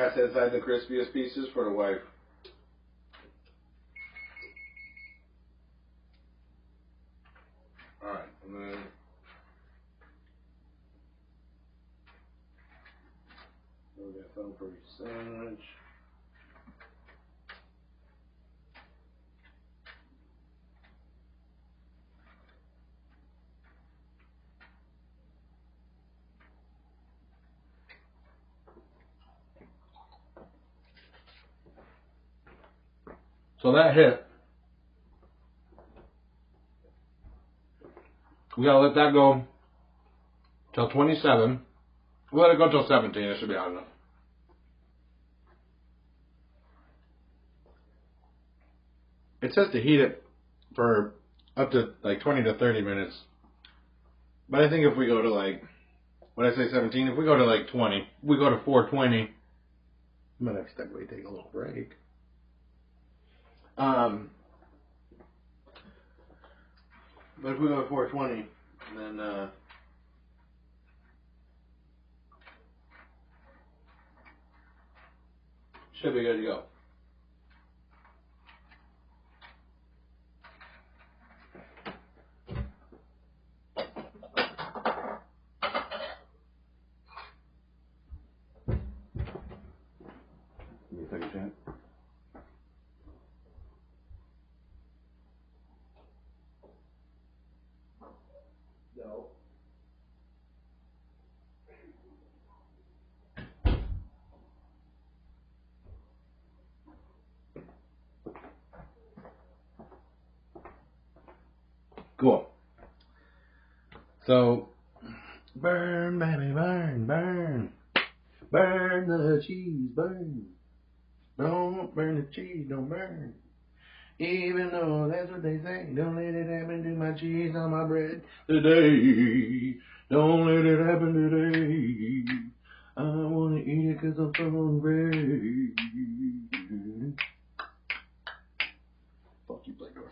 got to inside the crispiest pieces for the wife. Alright, and then we'll get some for each sandwich. So that hit. We gotta let that go till 27. We'll let it go till 17. It should be hot enough. It says to heat it for up to like 20 to 30 minutes. But I think if we go to like, what did I say, 17? If we go to like 20, we go to 420. I might have to step away, take a little break. But if we go to 420, then should be good to go. Give me a second, chat. No. Cool. So, burn, baby, burn, burn. Burn the cheese, burn. Don't burn the cheese, don't burn. Even though that's what they say, don't let it happen to my cheese on my bread today. Don't let it happen today. I want to eat it 'cause I'm so hungry. Fuck you, Blake Door.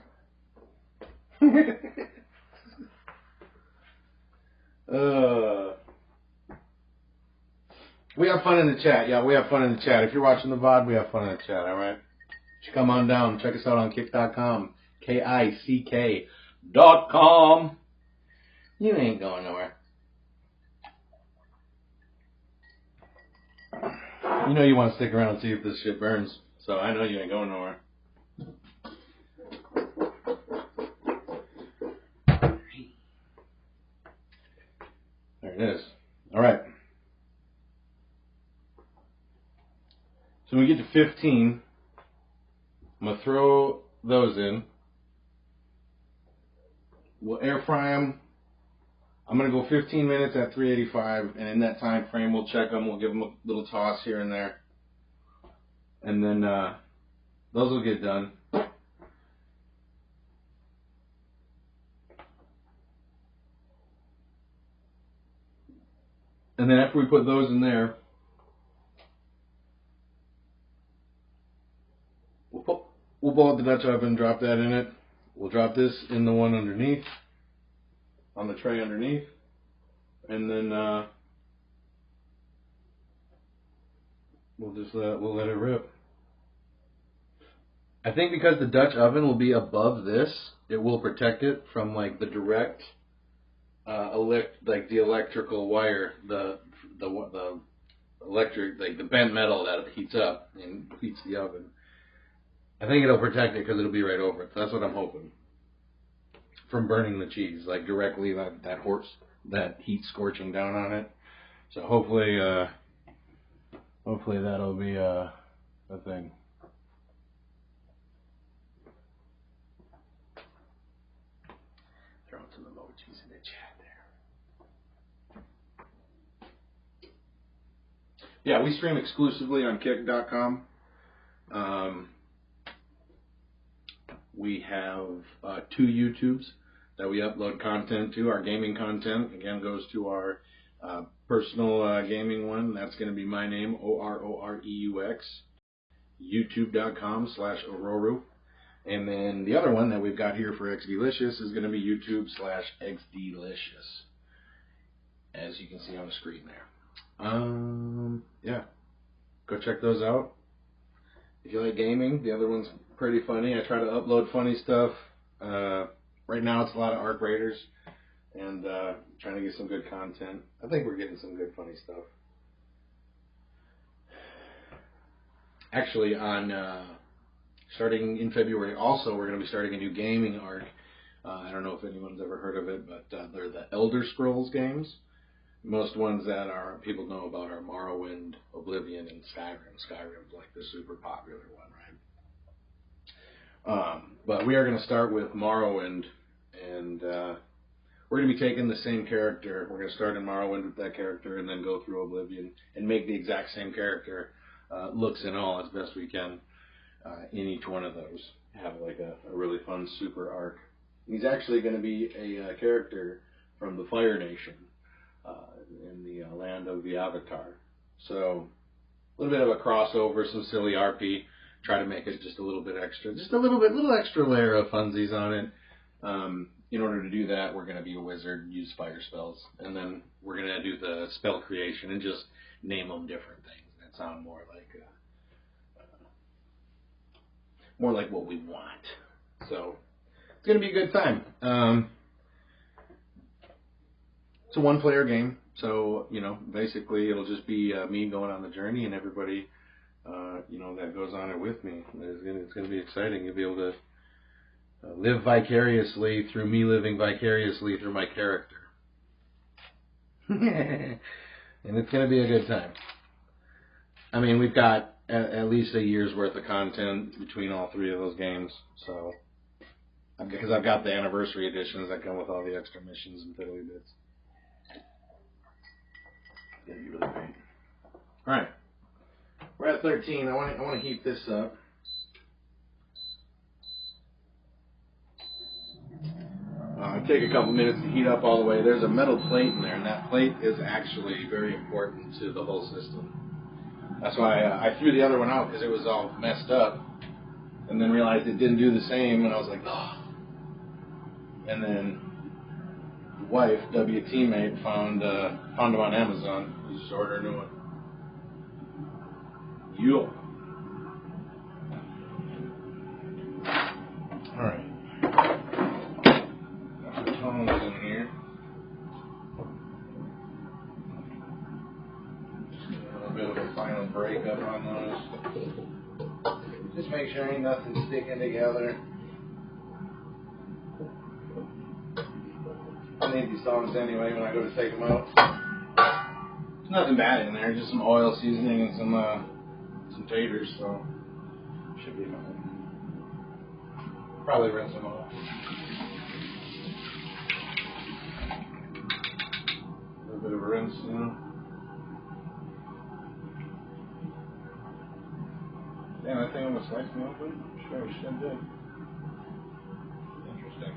We have fun in the chat. Yeah, we have fun in the chat. If you're watching the VOD, we have fun in the chat, alright? Come on down. Check us out on kick.com. KICK.com. You ain't going nowhere. You know you want to stick around and see if this shit burns. So I know you ain't going nowhere. There it is. Alright. So when we get to 15, I'm going to throw those in. We'll air fry them. I'm going to go 15 minutes at 385, and in that time frame, we'll check them. We'll give them a little toss here and there. And then those will get done. And then after we put those in there, we'll pull out the Dutch oven, drop that in it. We'll drop this in the one underneath, on the tray underneath, and then we'll let it rip. I think because the Dutch oven will be above this, it will protect it from like the direct like the electrical wire, the electric, like the bent metal that heats up and heats the oven. I think it'll protect it because it'll be right over it. So that's what I'm hoping. From burning the cheese, like directly that heat scorching down on it. So hopefully that'll be a thing. Throw some emojis in the chat there. Yeah, we stream exclusively on kick.com. We have 2 YouTubes that we upload content to. Our gaming content, again, goes to our personal gaming one. That's going to be my name, OROREUX, youtube.com/Ororu. And then the other one that we've got here for XDlicious is going to be YouTube/XDlicious, as you can see on the screen there. Yeah. go check those out. If you like gaming, the other one's pretty funny. I try to upload funny stuff. Right now it's a lot of Arc Raiders and trying to get some good content. I think we're getting some good funny stuff. Actually, starting in February, also we're going to be starting a new gaming arc. I don't know if anyone's ever heard of it, but they're the Elder Scrolls games. Most ones that people know about are Morrowind, Oblivion, and Skyrim. Skyrim's like the super popular one, right? But we are going to start with Morrowind, and we're going to be taking the same character. We're going to start in Morrowind with that character, and then go through Oblivion and make the exact same character. Looks and all as best we can in each one of those. Have like a really fun super arc. He's actually going to be a character from the Fire Nation in the land of the Avatar. So a little bit of a crossover, some silly RP. Try to make it just a little bit extra, just a little extra layer of funsies on it. In order to do that, we're going to be a wizard, use fire spells, and then we're going to do the spell creation and just name them different things. Sound more like what we want. So it's gonna be a good time. It's a one-player game, so basically it'll just be me going on the journey and everybody that goes on it with me. It's gonna be exciting. You'll be able to live vicariously through me living vicariously through my character, and it's gonna be a good time. I mean, we've got at least a year's worth of content between all three of those games. So, because I've got the anniversary editions that come with all the extra missions and fiddly bits. Yeah, you really paint. All right, we're at 13. I want to heat this up. Take a couple minutes to heat up all the way. There's a metal plate in there, and that plate is actually very important to the whole system. That's why I threw the other one out, because it was all messed up, and then realized it didn't do the same, and I was like, oh. And then the wife, teammate, found them on Amazon. You just order a new one. Yo. All right. Got the tongs in here. A bit of a final breakup on those. Just make sure ain't nothing sticking together. I need these tongs anyway when I go to take them out. There's nothing bad in there, just some oil seasoning and some taters, so should be fine. Probably rinse them off. A little bit of a rinse, Damn, that thing almost sliced me open. Sure, it should do. Interesting.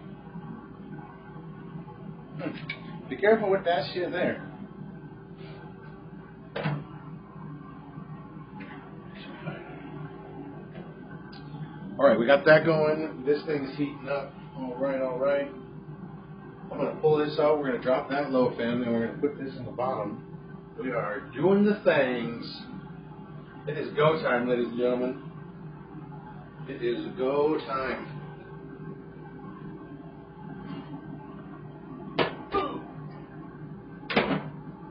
Be careful with that shit there. Alright, we got that going. This thing's heating up. Alright. I'm going to pull this out. We're going to drop that loaf in, and we're going to put this in the bottom. We are doing the things. It is go time, ladies and gentlemen. It is go time.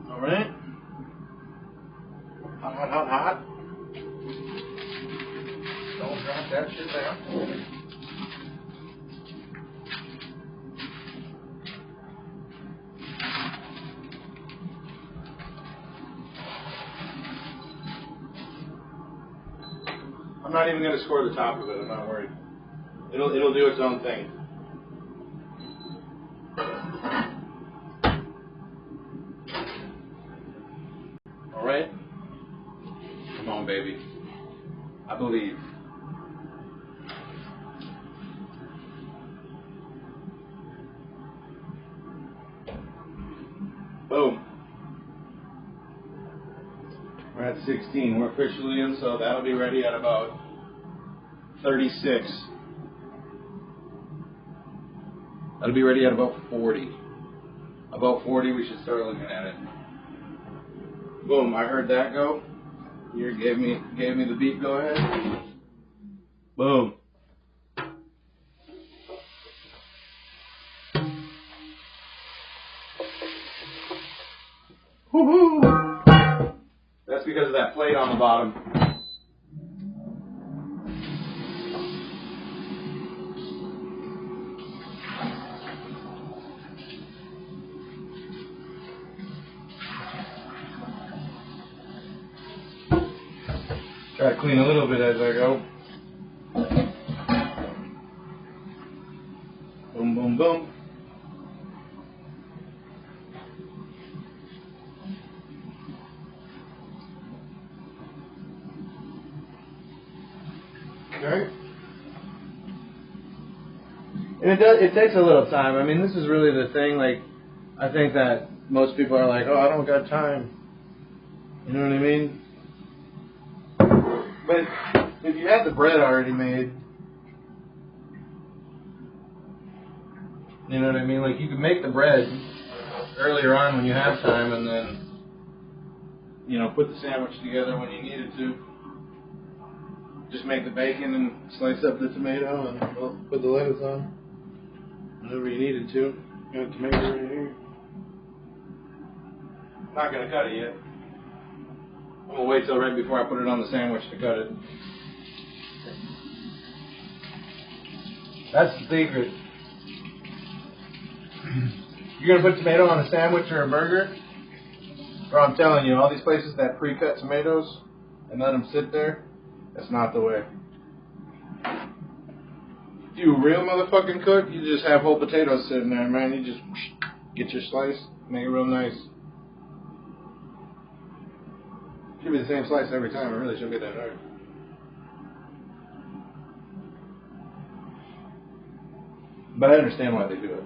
All right. Hot. Don't drop that shit down. I'm not even going to score the top of it. I'm not worried. It'll do its own thing. All right. Come on, baby. I believe. Boom. We're at 16. We're officially in, so that'll be ready at about 36. That'll be ready at about 40. About 40, we should start looking at it. Boom, I heard that go. Here gave me the beat. Go ahead. Boom. Woohoo! That's because of that plate on the bottom. Try to clean a little bit as I go. Boom, boom, boom. Okay. And it takes a little time. I mean, this is really the thing. Like, I think that most people are like, oh, I don't got time. You know what I mean? But if you have the bread already made, you know what I mean? Like, you can make the bread earlier on when you have time, and then, you know, put the sandwich together when you needed to. Just make the bacon and slice up the tomato and put the lettuce on whenever you needed to. Got a tomato right here. I'm not going to cut it yet. I'm going to wait till right before I put it on the sandwich to cut it. That's the secret. You're going to put tomato on a sandwich or a burger? Or I'm telling you, all these places that pre-cut tomatoes and let them sit there, that's not the way. If you a real motherfucking cook, you just have whole potatoes sitting there, man. You just get your slice, make it real nice. Should be the same slice every time. It really shouldn't be that hard. But I understand why they do it.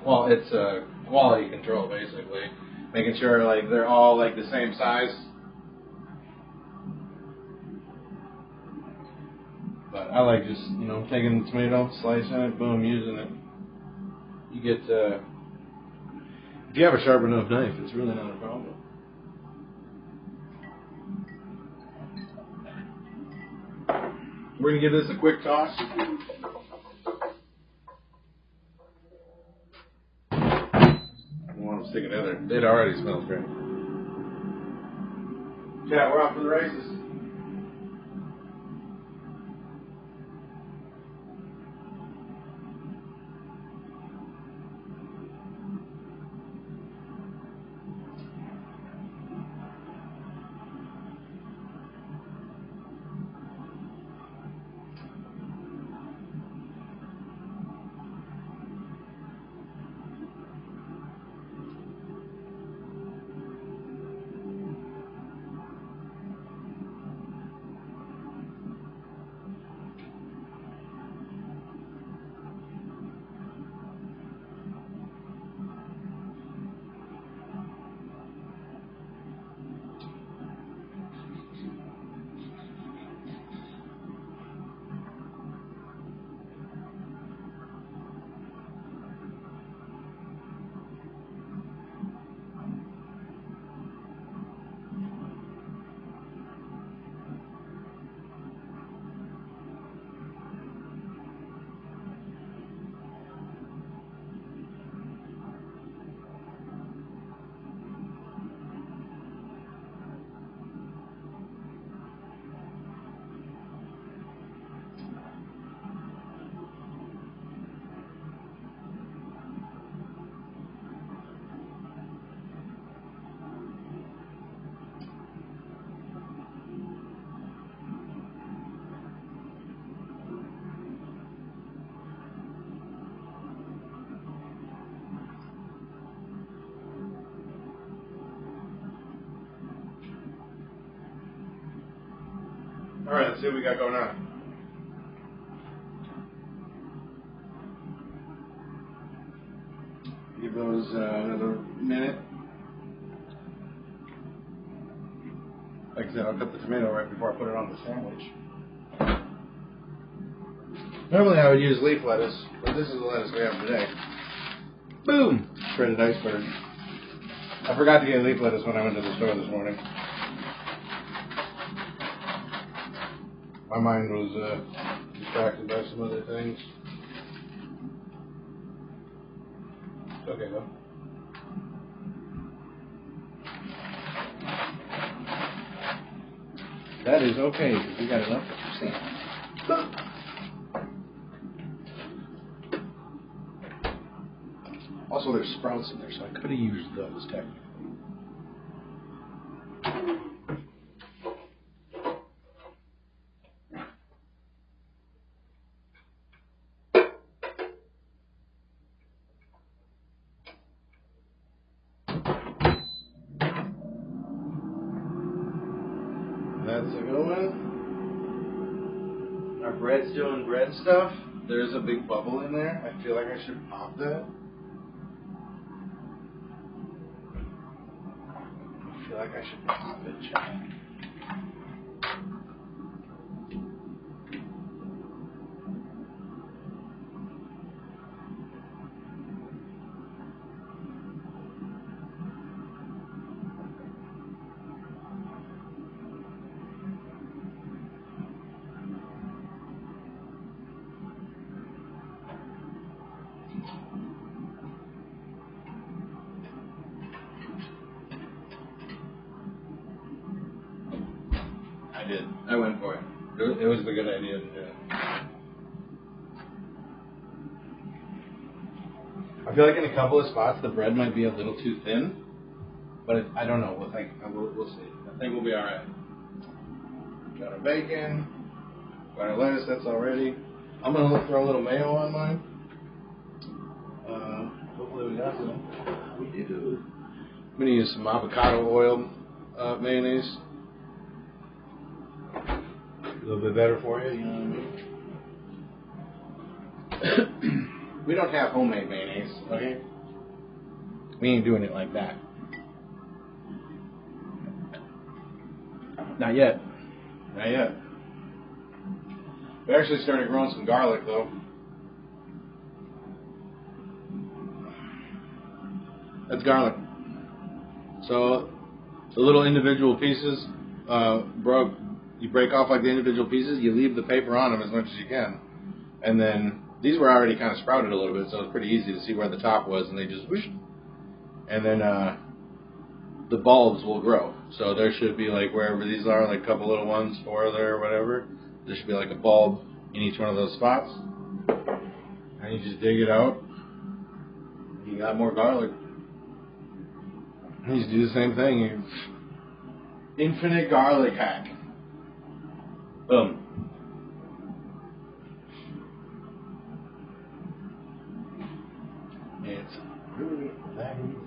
Well, it's quality control, basically. Making sure like they're all like the same size. But I like just, you know, taking the tomato, slicing it, boom, using it. You get, if you have a sharp enough knife, it's really not a problem. We're going to give this a quick toss. I want them sticking together. It already smells great. Yeah, we're off to the races. All right, let's see what we got going on. Give those another minute. Like I said, I'll cut the tomato right before I put it on the sandwich. Normally I would use leaf lettuce, but this is the lettuce we have today. Boom! Shredded iceberg. I forgot to get leaf lettuce when I went to the store this morning. My mind was distracted by some other things. Okay, go. That is okay, because we got enough sand. Also, there's sprouts in there, so I could have used those technically. That's a good one. Our bread's doing bread stuff. There's a big bubble in there. I feel like I should pop that. I feel like I should pop it, Chad. I did. I went for it. It was a good idea to do it. I feel like in a couple of spots the bread might be a little too thin, but I don't know. We'll see. I think we'll be all right. Got our bacon, got our lettuce. That's all ready. I'm gonna throw a little mayo on mine. Hopefully we got some. We do. I'm gonna use some avocado oil mayonnaise. A little bit better for you, you know what I mean? We don't have homemade mayonnaise, okay? We ain't doing it like that. Not yet. Not yet. We actually started growing some garlic, though. That's garlic. So, the little individual pieces, you break off like the individual pieces, you leave the paper on them as much as you can. And then, these were already kind of sprouted a little bit, so it was pretty easy to see where the top was, and they just whoosh. And then, the bulbs will grow. So there should be like wherever these are, like a couple little ones, 4 there or whatever, there should be like a bulb in each one of those spots. And you just dig it out. You got more garlic. You just do the same thing. Infinite garlic hack. Boom. It's really that easy.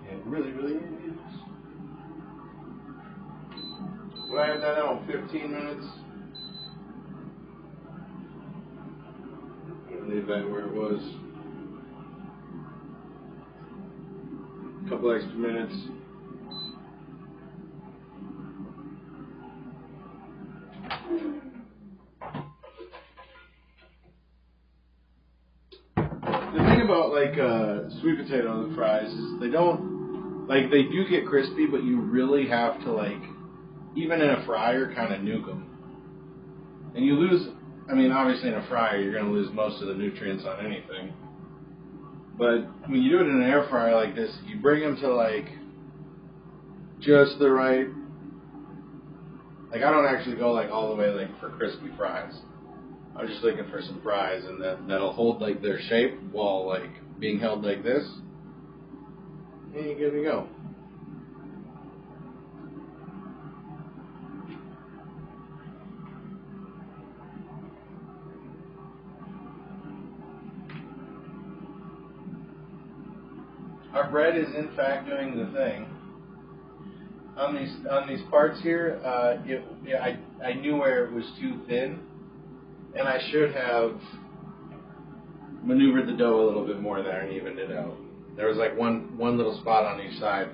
It really, really is. Will I have that on 15 minutes? I'm gonna leave that where it was. A couple extra minutes. The thing about like sweet potato fries is they don't, like, they do get crispy, but you really have to, like, even in a fryer, kind of nuke them. And you lose, I mean, obviously in a fryer you're going to lose most of the nutrients on anything. But when you do it in an air fryer like this, you bring them to like just the right, like I don't actually go like all the way like for crispy fries. I'm just looking for some fries and that'll hold like their shape while like being held like this. And you're good to go. Our bread is in fact doing the thing. On these parts here, I knew where it was too thin, and I should have maneuvered the dough a little bit more there and evened it out. There was like one little spot on each side.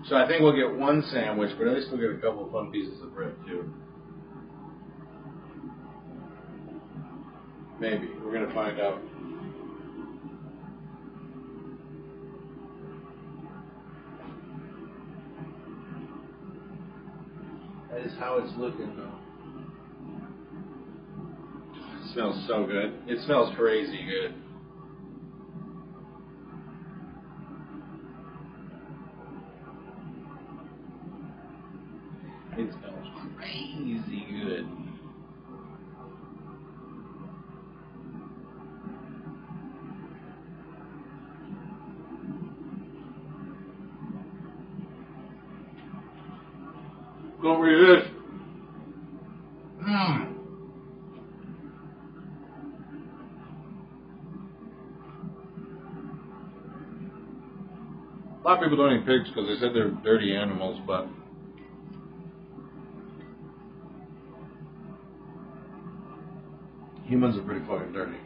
So I think we'll get one sandwich, but at least we'll get a couple of fun pieces of bread too. Maybe. We're going to find out. That is how it's looking though. It smells so good. It smells crazy good. It smells crazy good. Don't read this. A lot of people don't eat pigs because they said they're dirty animals, but humans are pretty fucking dirty.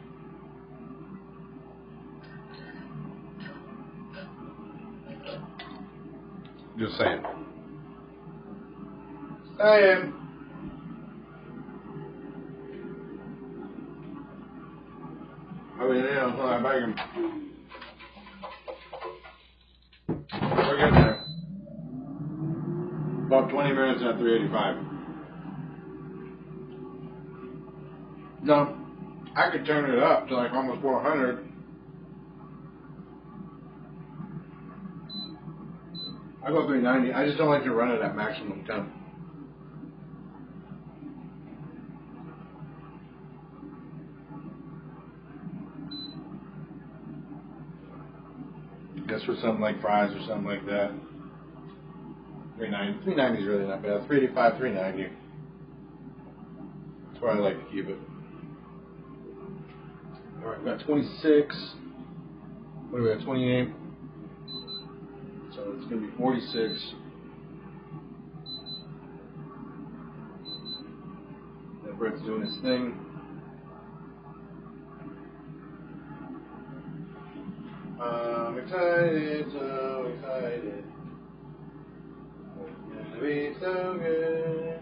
Just saying. I am. I mean, yeah, I'm bagging. We're getting there. About 20 minutes at 385. No, I could turn it up to like almost 400. I go 390. I just don't like to run it at maximum temp. Guess for something like fries or something like that. 390. 390 is really not bad. 385, 390. That's where I like to keep it. Alright, we got 26. What do we got? 28. So it's going to be 46. That Brett's doing his thing. I'm excited, so excited. It's gonna be so good.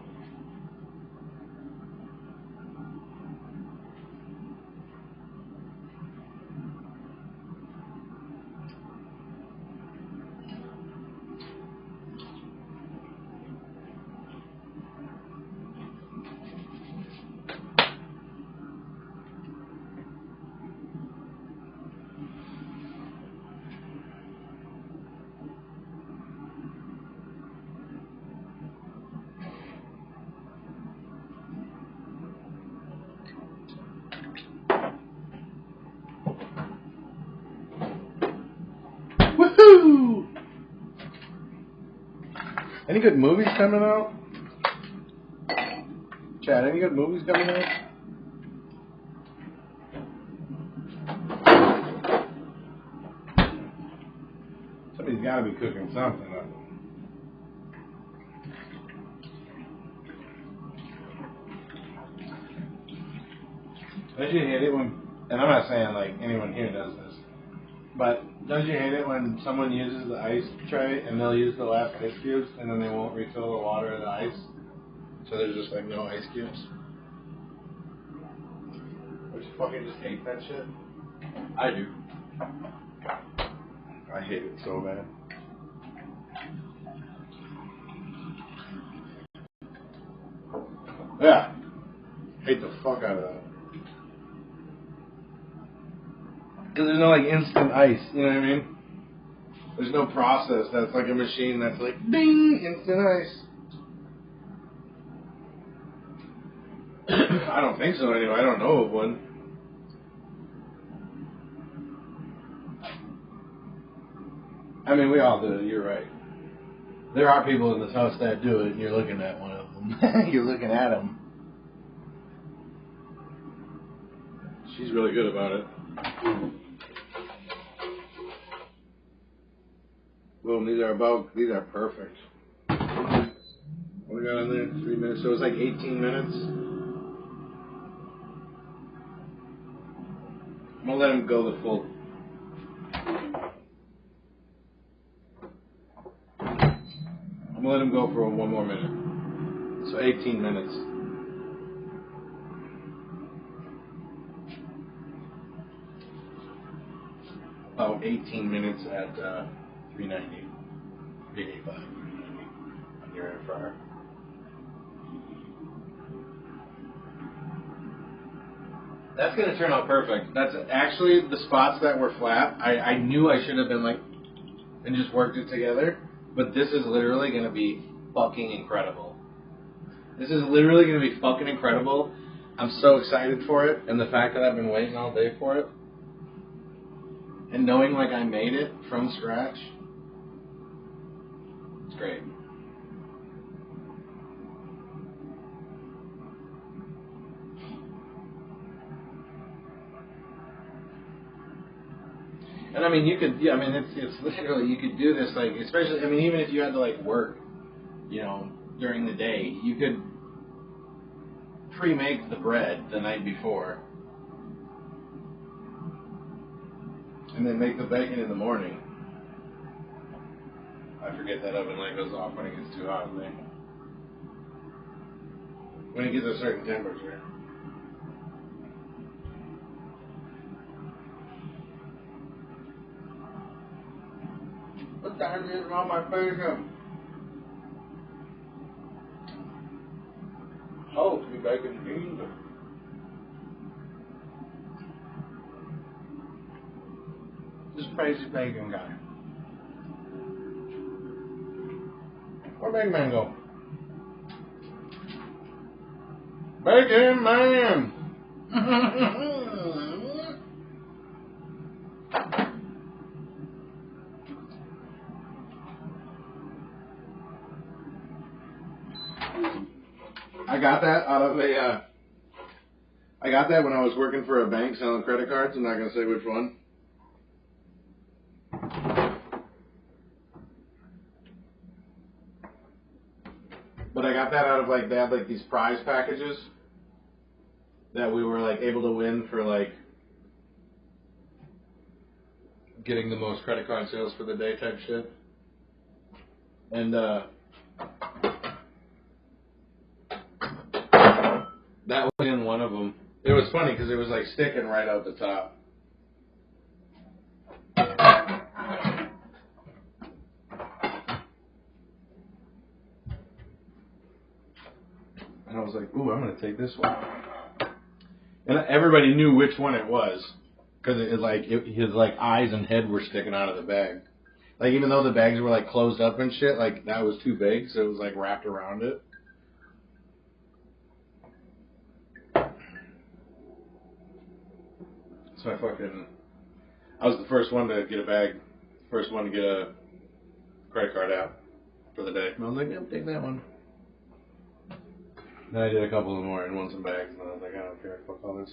Woohoo! Any good movies coming out? Chad, any good movies coming out? Somebody's got to be cooking something up. Don't you hate it when, and I'm not saying like anyone here does this, but don't you hate it when someone uses the ice tray and they'll use the last ice cubes and then they won't refill the water or the ice? So there's just like no ice cubes. Would you fucking just hate that shit? I do. I hate it so bad. Yeah. Hate the fuck out of that. Because there's no like instant ice, you know what I mean? There's no process that's like a machine that's like ding, instant ice. I don't think so anyway. I don't know of one. I mean, we all do it. You're right. There are people in this house that do it, and you're looking at one of them. You're looking at them. She's really good about it. Boom, these are perfect. What we got in there? 3 minutes. So it's like 18 minutes. I'm gonna let him go the full. I'm gonna let him go for one more minute. So 18 minutes. About 18 minutes at 390, 385 on your air fryer. That's going to turn out perfect. That's actually the spots that were flat. I knew I should have been like, and just worked it together. But this is literally going to be fucking incredible. This is literally going to be fucking incredible. I'm so excited for it. And the fact that I've been waiting all day for it. And knowing like I made it from scratch. It's great. And I mean, you could, yeah, I mean, it's literally, you could do this, like, especially, I mean, even if you had to, like, work, you know, during the day, you could pre-make the bread the night before. And then make the bacon in the morning. I forget that oven light goes off when it gets too hot, I think. When it gets a certain temperature. What the hell is on my face? Oh, you bacon beans. This crazy bacon guy. Where'd Bacon Man go? Bacon Man! I got that out of a, I got that when I was working for a bank selling credit cards. I'm not going to say which one. But I got that out of like, they had like these prize packages that we were like able to win for like getting the most credit card sales for the day type shit. And that was in one of them. It was funny because it was like sticking right out the top. And I was like, ooh, I'm going to take this one. And everybody knew which one it was. Because his like eyes and head were sticking out of the bag. Like even though the bags were like closed up and shit, like that was too big, so it was like wrapped around it. So I was the first one to get a bag, first one to get a credit card app for the day. And I was like, yep, take that one. Then I did a couple of more and won some bags, and I was like, I don't care, fuck all this.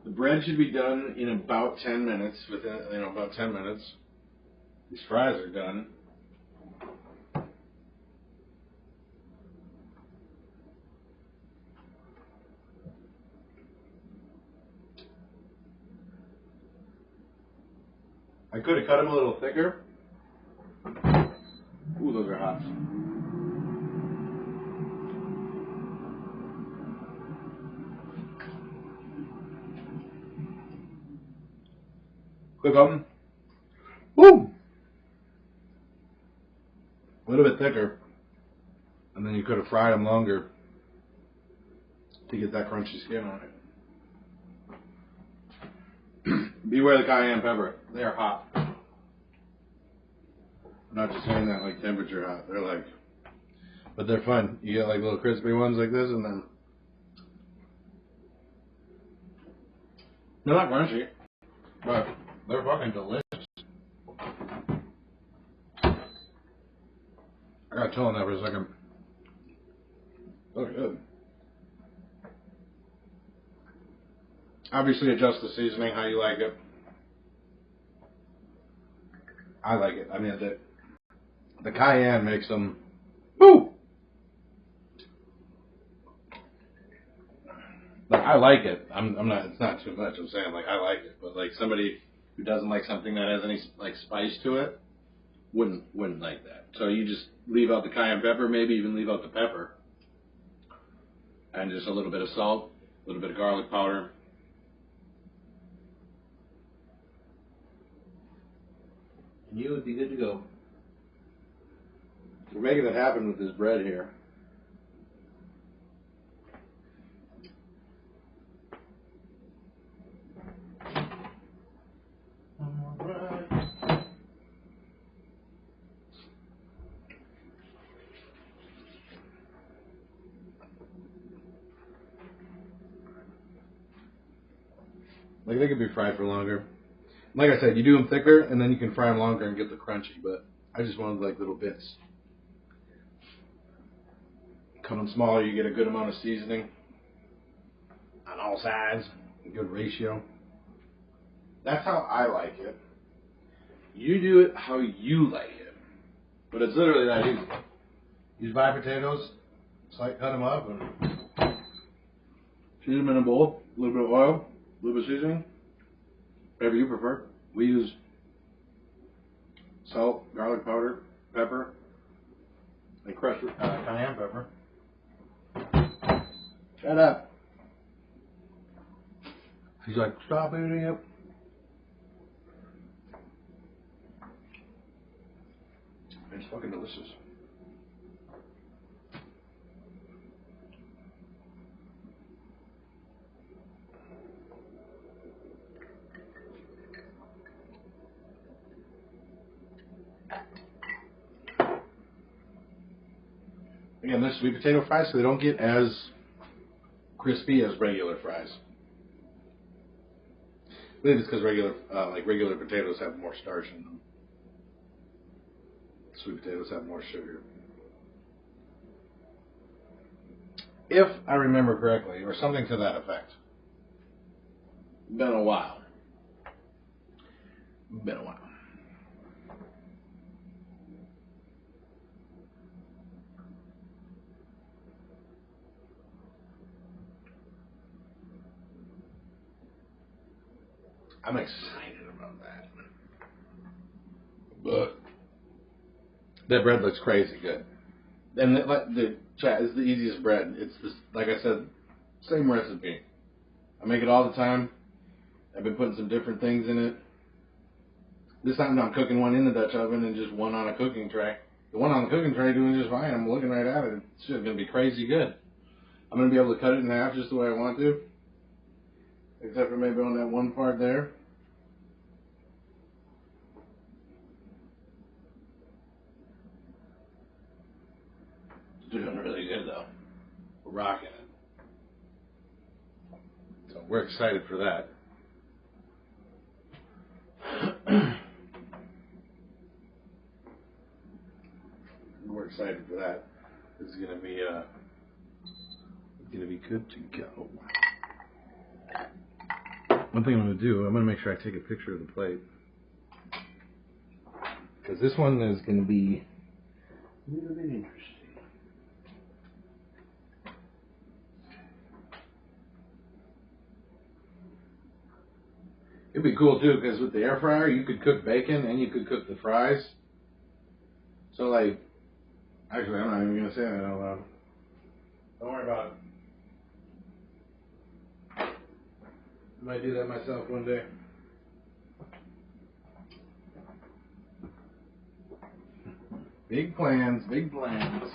The bread should be done in about 10 minutes, within, about 10 minutes. These fries are done. I could have cut them a little thicker. Ooh, those are hot. Quick oven. Woo! A little bit thicker. And then you could have fried them longer to get that crunchy skin on it. Beware the cayenne pepper. They are hot. I'm not just saying that like temperature hot. They're like, but they're fun. You get like little crispy ones like this, and then they're not crunchy, but they're fucking delicious. I gotta chill on that for a second. Those are good. Obviously, adjust the seasoning how you like it. I like it. I mean, the cayenne makes them. Woo! Like I like it. I'm not. It's not too much. I'm saying like I like it, but like somebody who doesn't like something that has any like spice to it wouldn't like that. So you just leave out the cayenne pepper, maybe even leave out the pepper, and just a little bit of salt, a little bit of garlic powder. and you would be good to go. We're making it happen with this bread here. Like, they could be fried for longer. Like I said, you do them thicker, and then you can fry them longer and get the crunchy, but I just wanted, like, little bits. Cut them smaller, you get a good amount of seasoning on all sides, a good ratio. That's how I like it. You do it how you like it. But it's literally that easy. Use 5 potatoes, cut them up, and shoot them in a bowl, a little bit of oil, a little bit of seasoning, whatever you prefer. We use salt, garlic powder, pepper, and crushed cayenne pepper. Shut up. He's like, stop eating it. It's fucking delicious. Again, they're sweet potato fries, so they don't get as crispy as regular fries. I believe it's because regular potatoes have more starch in them. Sweet potatoes have more sugar. If I remember correctly, or something to that effect. Been a while. Been a while. I'm excited about that. But that bread looks crazy good. And the chat is the easiest bread. It's this, like I said, same recipe. I make it all the time. I've been putting some different things in it. This time I'm cooking one in the Dutch oven and just one on a cooking tray. The one on the cooking tray doing just fine. I'm looking right at it. It's just going to be crazy good. I'm going to be able to cut it in half just the way I want to. Except for maybe on that one part there. It's doing really good though. We're rocking it. So we're excited for that. We're excited for that. It's gonna be good to go. One thing I'm gonna do, I'm gonna make sure I take a picture of the plate, because this one is gonna be a little bit interesting. It'd be cool too, because with the air fryer, you could cook bacon and you could cook the fries. So like, actually, I'm not even gonna say that out loud. Don't worry about it. I might do that myself one day. Big plans, big plans.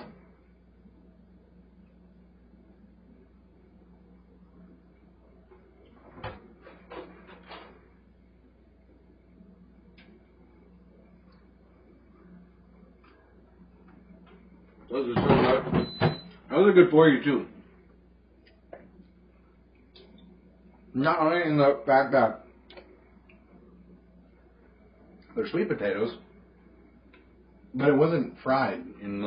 Those are so good. Those are good for you too. Not only in the fact that they're sweet potatoes, but it wasn't fried in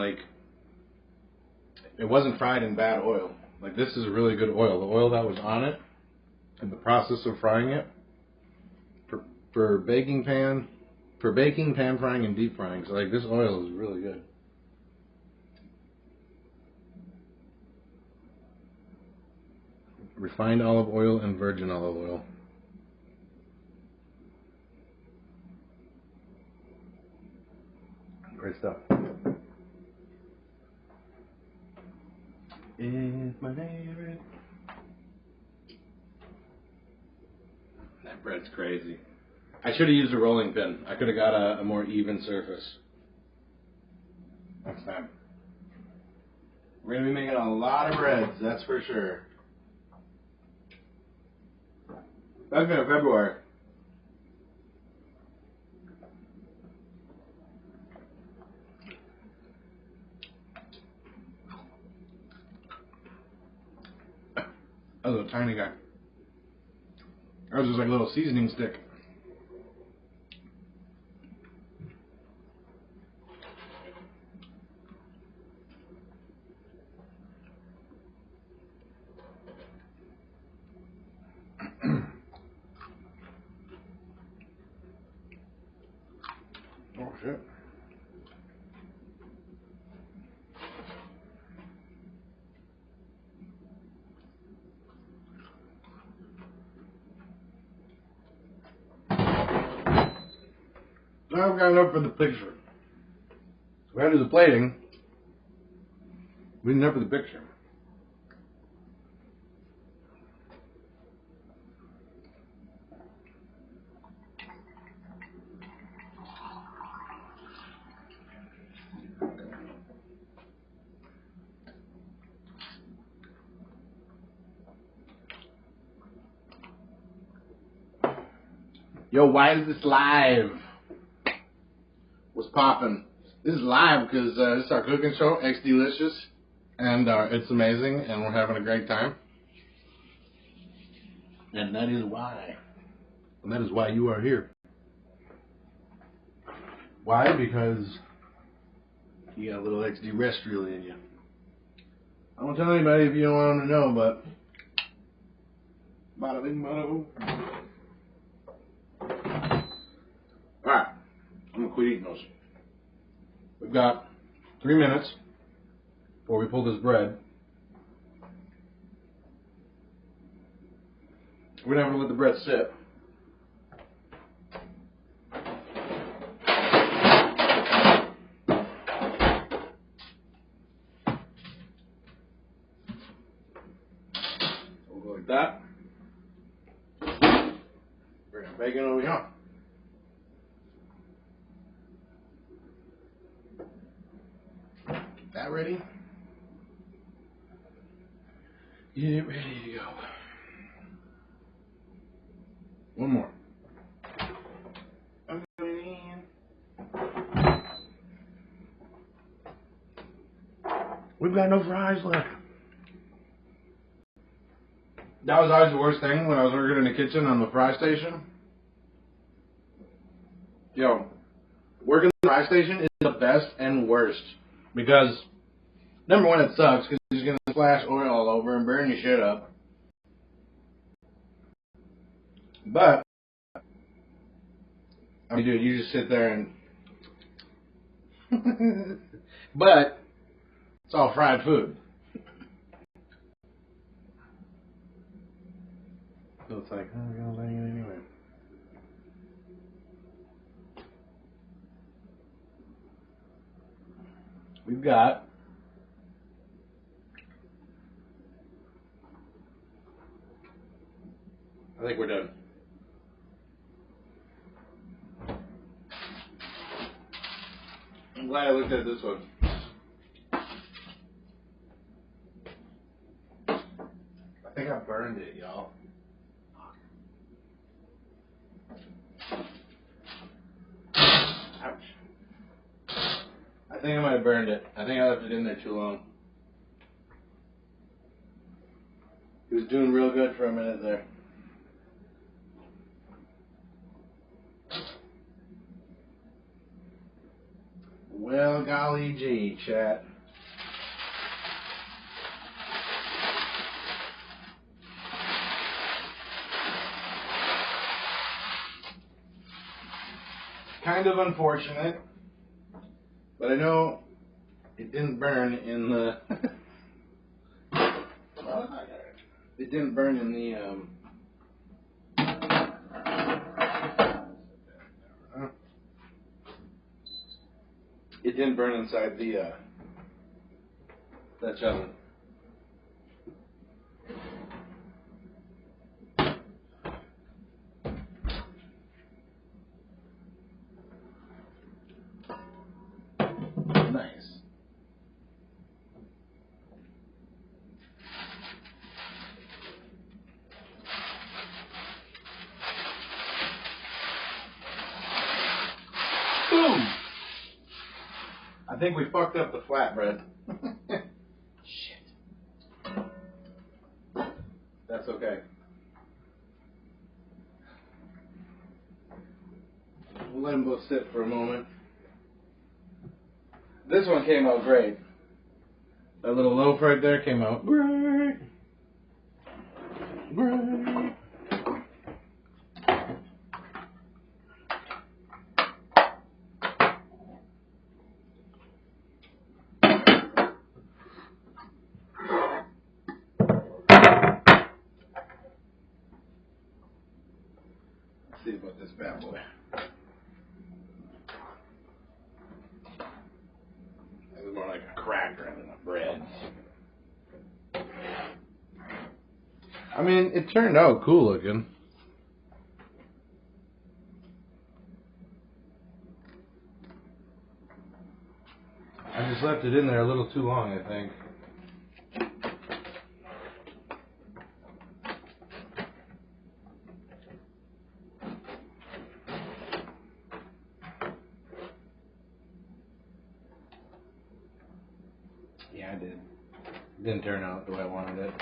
it wasn't fried in bad oil. Like, this is really good oil. The oil that was on it in the process of frying it for baking, pan frying, and deep frying. So like, this oil is really good. Refined olive oil and virgin olive oil. Great stuff. It's my favorite. That bread's crazy. I should have used a rolling pin. I could have got a more even surface next time. We're going to be making a lot of breads, that's for sure. That's been February. That was a tiny guy. That was just like a little seasoning stick. Oh shit. Now I've got enough for the picture. We had to do the plating. We didn't have for the picture. Yo, why is this live? What's poppin'? This is live because this is our cooking show, XDlicious, and it's amazing, and we're having a great time. And that is why. And that is why you are here. Why? Because you got a little XD terrestrial in you. I won't tell anybody if you don't want them to know, but bada bing, bada boom. Alright, I'm gonna quit eating those. We've got 3 minutes before we pull this bread. We're gonna have to let the bread sit. We'll go like that. Bring our bacon over here. That ready? Get it ready to go. One more. We've got no fries left. That was always the worst thing when I was working in the kitchen on the fry station. Yo, working the fry station is the best and worst. Because, number one, it sucks because you're going to splash oil all over and burn your shit up. But, I mean, dude, you just sit there and... But, it's all fried food. So it's like, oh, I'm going to bang it anyway. We've got... I think we're done. I'm glad I looked at this one. I think I burned it, y'all. Ouch. I think I might have burned it. I think I left it in there too long. It was doing real good for a minute there. Well, golly gee, chat. Kind of unfortunate, but I know it didn't burn in the... It didn't burn in the... It didn't burn inside the Dutch oven. Nice. Boom! I think we fucked up the flatbread. Shit. That's okay. We'll let them both sit for a moment. This one came out great. That little loaf right there came out great. Great. Let's see about this bad boy. It's more like a cracker than a bread. I mean, it turned out cool looking. I just left it in there a little too long, I think. Yeah, I did. It didn't turn out the way I wanted it.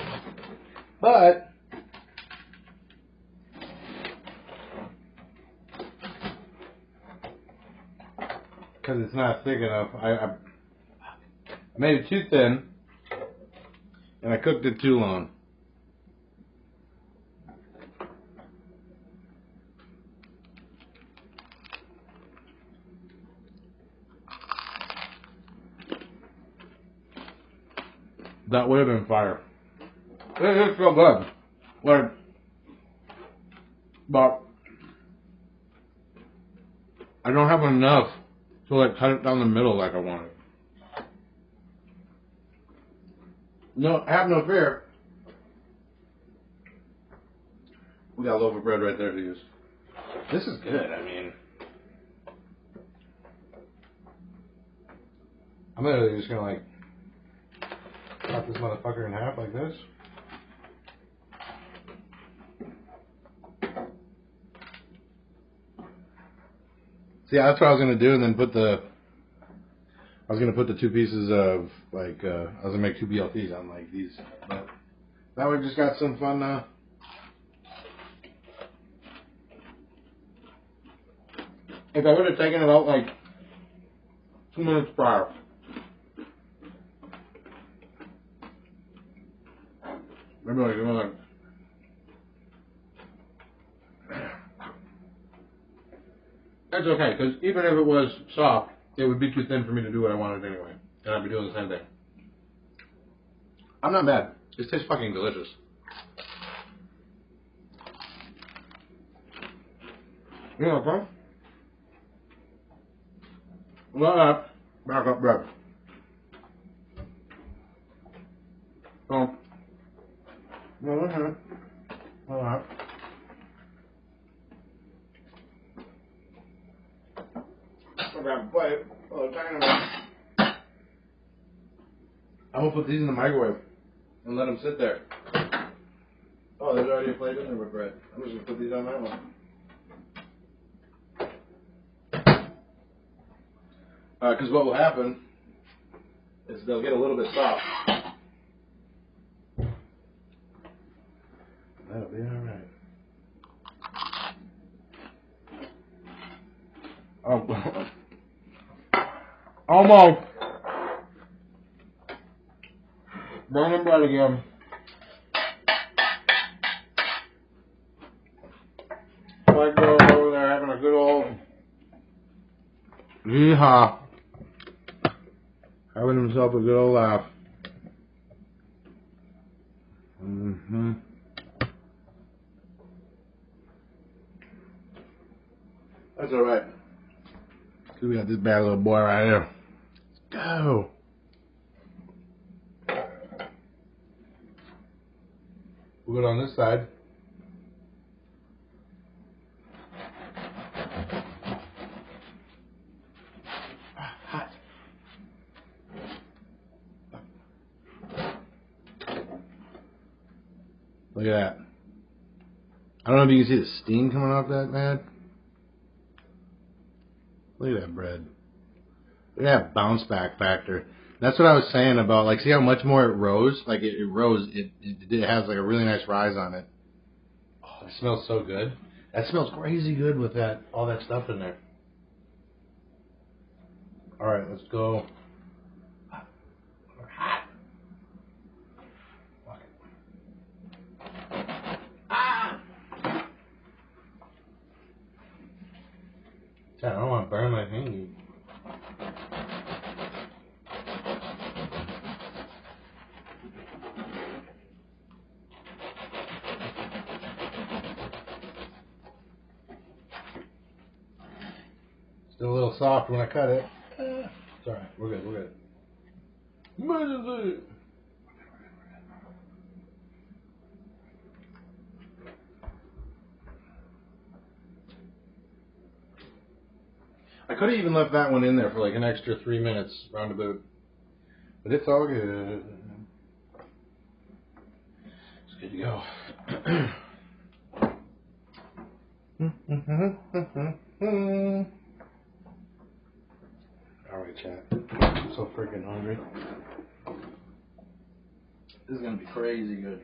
But because it's not thick enough, I made it too thin and I cooked it too long. That would have been fire. It is so good. Like, but I don't have enough to like cut it down the middle like I wanted. No, have no fear. We got a loaf of bread right there to use. This is good. I mean, I'm literally just gonna like cut this motherfucker in half like this. See, that's what I was gonna do, and then I was gonna put the two pieces of like I was gonna make two BLTs on like these, but now we've just got some fun. If I would have taken it out like 2 minutes prior, maybe like. That's okay, because even if it was soft, it would be too thin for me to do what I wanted anyway. And I'd be doing the same thing. I'm not mad. This tastes fucking delicious. You know what, okay? Back up bread. So, no, listen. Alright. I'll grab a plate. Oh, tiny one. I'm gonna put these in the microwave and let them sit there. Oh, there's already a plate in there with bread. I'm just gonna put these on that one. Because what will happen is they'll get a little bit soft. That'll be alright. Oh, almost. Burning bread again. White girl over there having a good old yeehaw. Having himself a good old laugh. Mm-hmm. That's alright. We got this bad little boy right here. Let's go. We'll go on this side. Hot. Look at that. I don't know if you can see the steam coming off that, man. Look at that bread. Look at that bounce back factor. That's what I was saying about, like, see how much more it rose? Like, it rose. It has, like, a really nice rise on it. Oh, it smells so good. That smells crazy good with that, all that stuff in there. All right, let's go. We're hot. Ah! I don't want to burn my finger. Still a little soft when I cut it. It's alright, we're good, we're good. Emergency! I could have even left that one in there for like an extra 3 minutes roundabout. But it's all good. It's good to go. Alright, chat. I'm so freaking hungry. This is gonna be crazy good.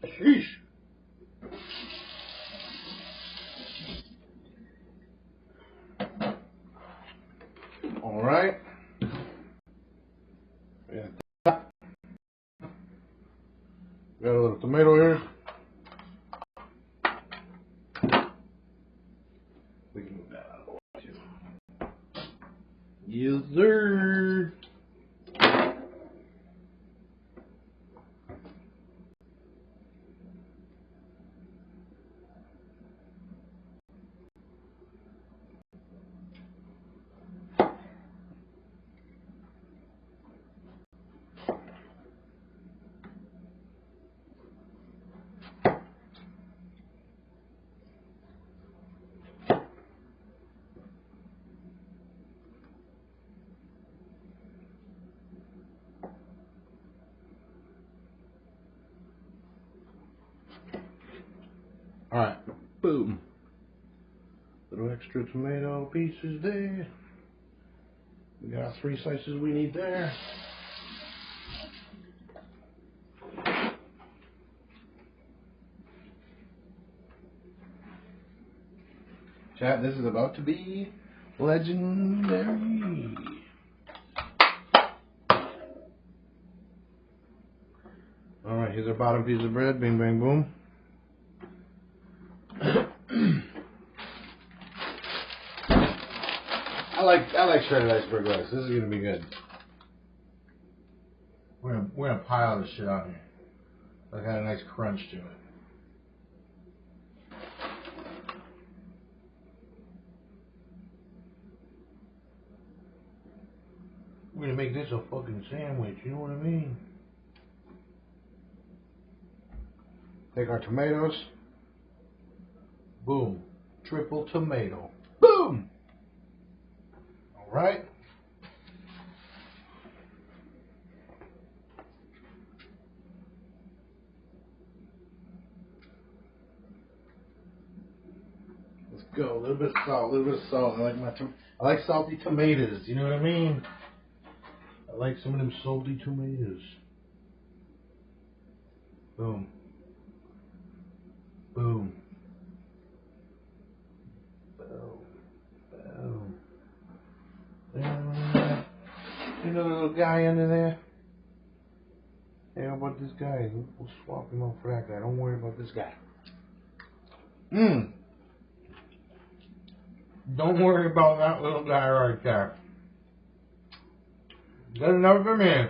Sheesh. All right. Got a little tomato here. We can move that out of the way too. Yes, sir. All right, boom. Little extra tomato pieces there. We got 3 slices we need there. Chat, this is about to be legendary. All right, here's our bottom piece of bread. Bing, bang, boom. I like shredded iceberg lettuce. This is gonna be good. We're gonna pile this shit on here. So I got a nice crunch to it. We're gonna make this a fucking sandwich. You know what I mean? Take our tomatoes. Boom. Triple tomato. Boom. Right? Let's go. A little bit of salt. A little bit of salt. I like salty tomatoes. You know what I mean? I like some of them salty tomatoes. Boom. Boom. Boom. Boom. See the little guy under there? Hey, how about this guy? We'll swap him out for that guy. Don't worry about this guy. Don't worry about that little guy right there. Good enough for me.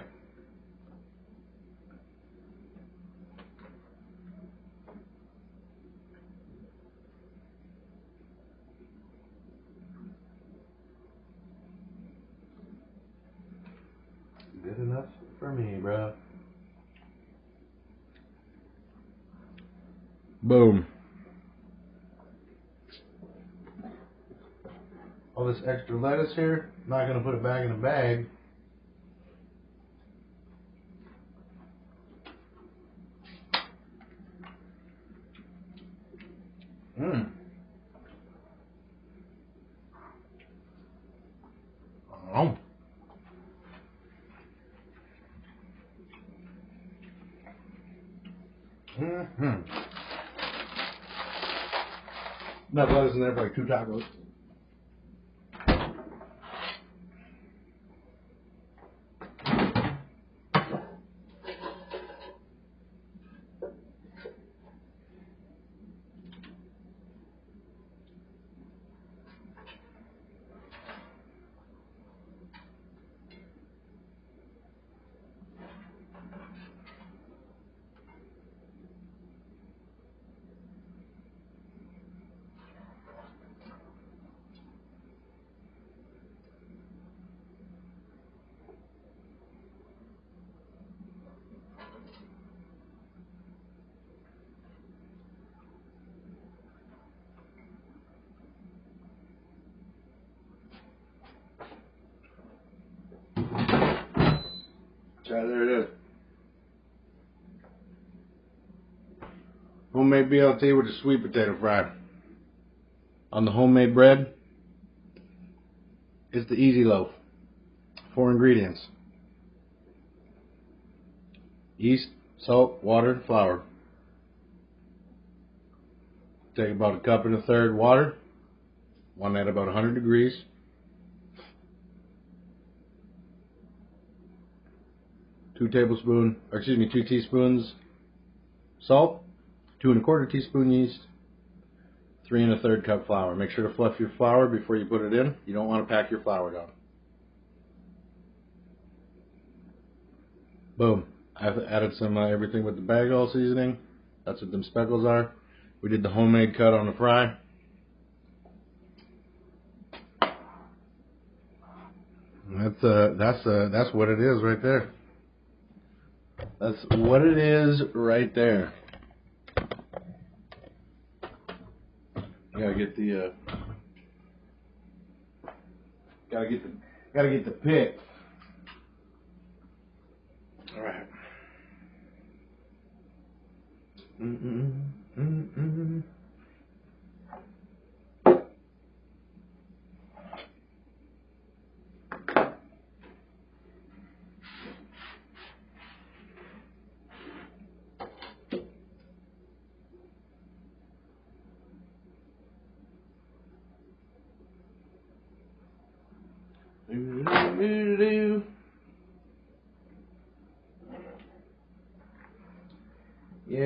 Good enough for me, bro. Boom. All this extra lettuce here, not going to put it back in a bag. Oh. Enough lettuce in there for like 2 tacos. So there it is. Homemade BLT with a sweet potato fry. On the homemade bread, it's the easy loaf. 4 ingredients: yeast, salt, water, flour. Take about 1 1/3 cups water, one at about 100 degrees. 2 teaspoons salt, 2 1/4 teaspoon yeast, 3 1/3 cup flour. Make sure to fluff your flour before you put it in. You don't want to pack your flour down. Boom. I've added some everything with the bag all seasoning. That's what them speckles are. We did the homemade cut on the fry. That's what it is right there. That's what it is right there. Gotta get the gotta get the pick. All right. Yeah.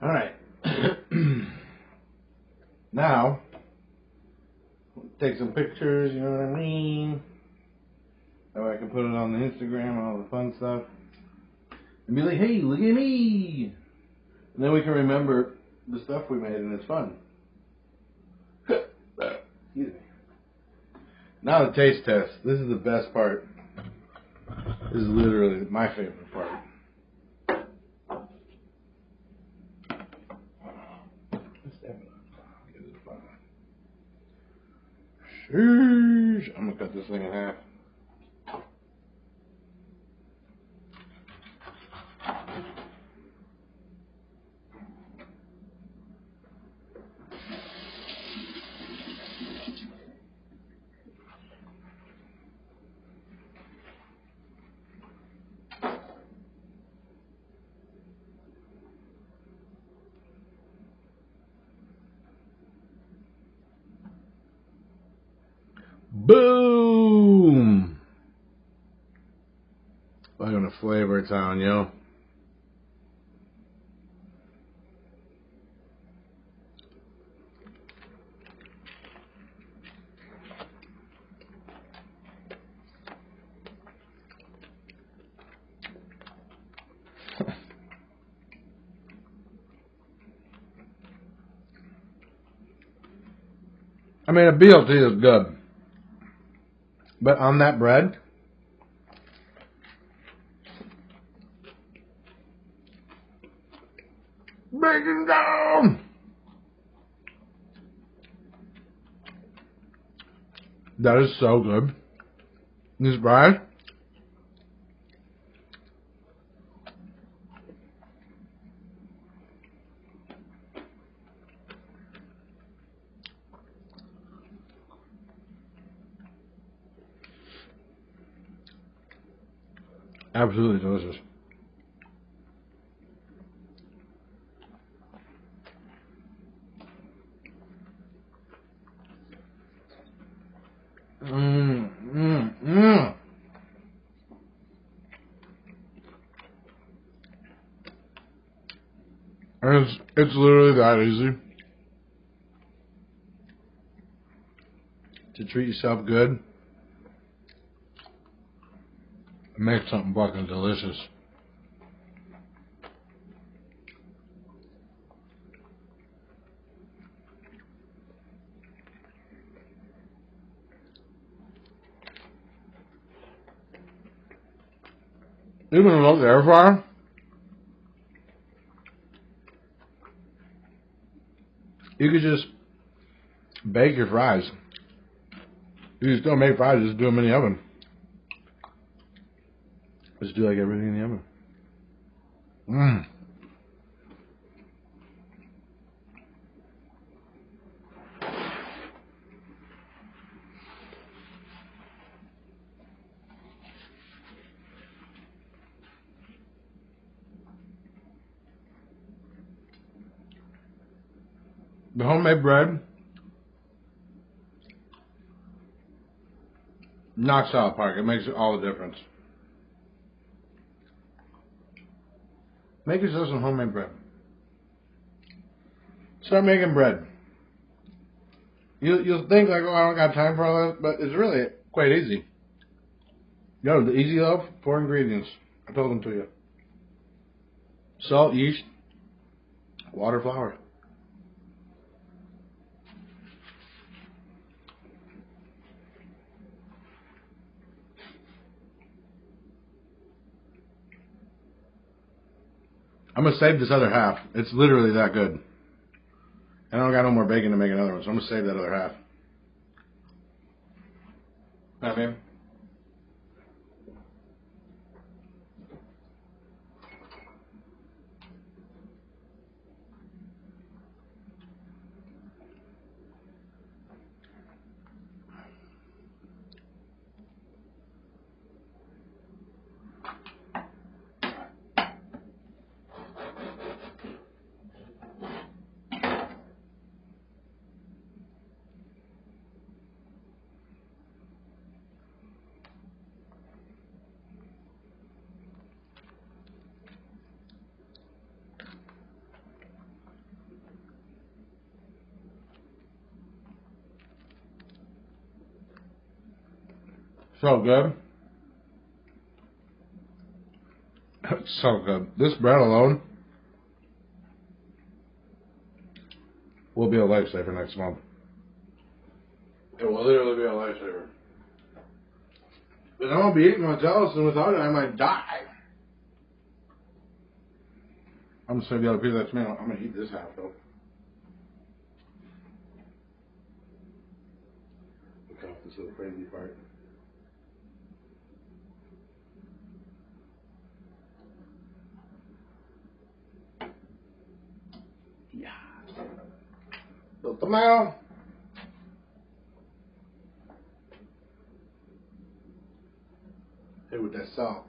Alright. Now, take some pictures, you know what I mean? That way I can put it on the Instagram and all the fun stuff. And be like, hey, look at me! And then we can remember the stuff we made and it's fun. Excuse me. Now the taste test. This is the best part. This is literally my favorite part. Sheesh. I'm gonna cut this thing in half. Boom! Welcome to Flavor Town, yo. I mean, a BLT is good. But on that bread, bacon down! That is so good. This bread, absolutely delicious. And it's literally that easy to treat yourself good and make something fucking delicious. Even without the air fryer, you could just bake your fries. You can still make fries, just do them in the oven. Just do like everything in the oven. The homemade bread knocks out the park. It makes all the difference. Make yourself some homemade bread. Start making bread. You'll think like, oh, I don't got time for all this, but it's really quite easy. Yo, the easy loaf, 4 ingredients. I told them to you. Salt, yeast, water, flour. I'm going to save this other half. It's literally that good. And I don't got no more bacon to make another one, so I'm going to save that other half. Alright, babe. So good. It's so good. This bread alone will be a lifesaver next month. It will literally be a lifesaver. But I'm gonna be eating my jealous, and without it, I might die. I'm just gonna be able to piece that tomato. I'm gonna eat this half though. Look off this little crazy part. Yeah. Little tomato. Hit with that salt.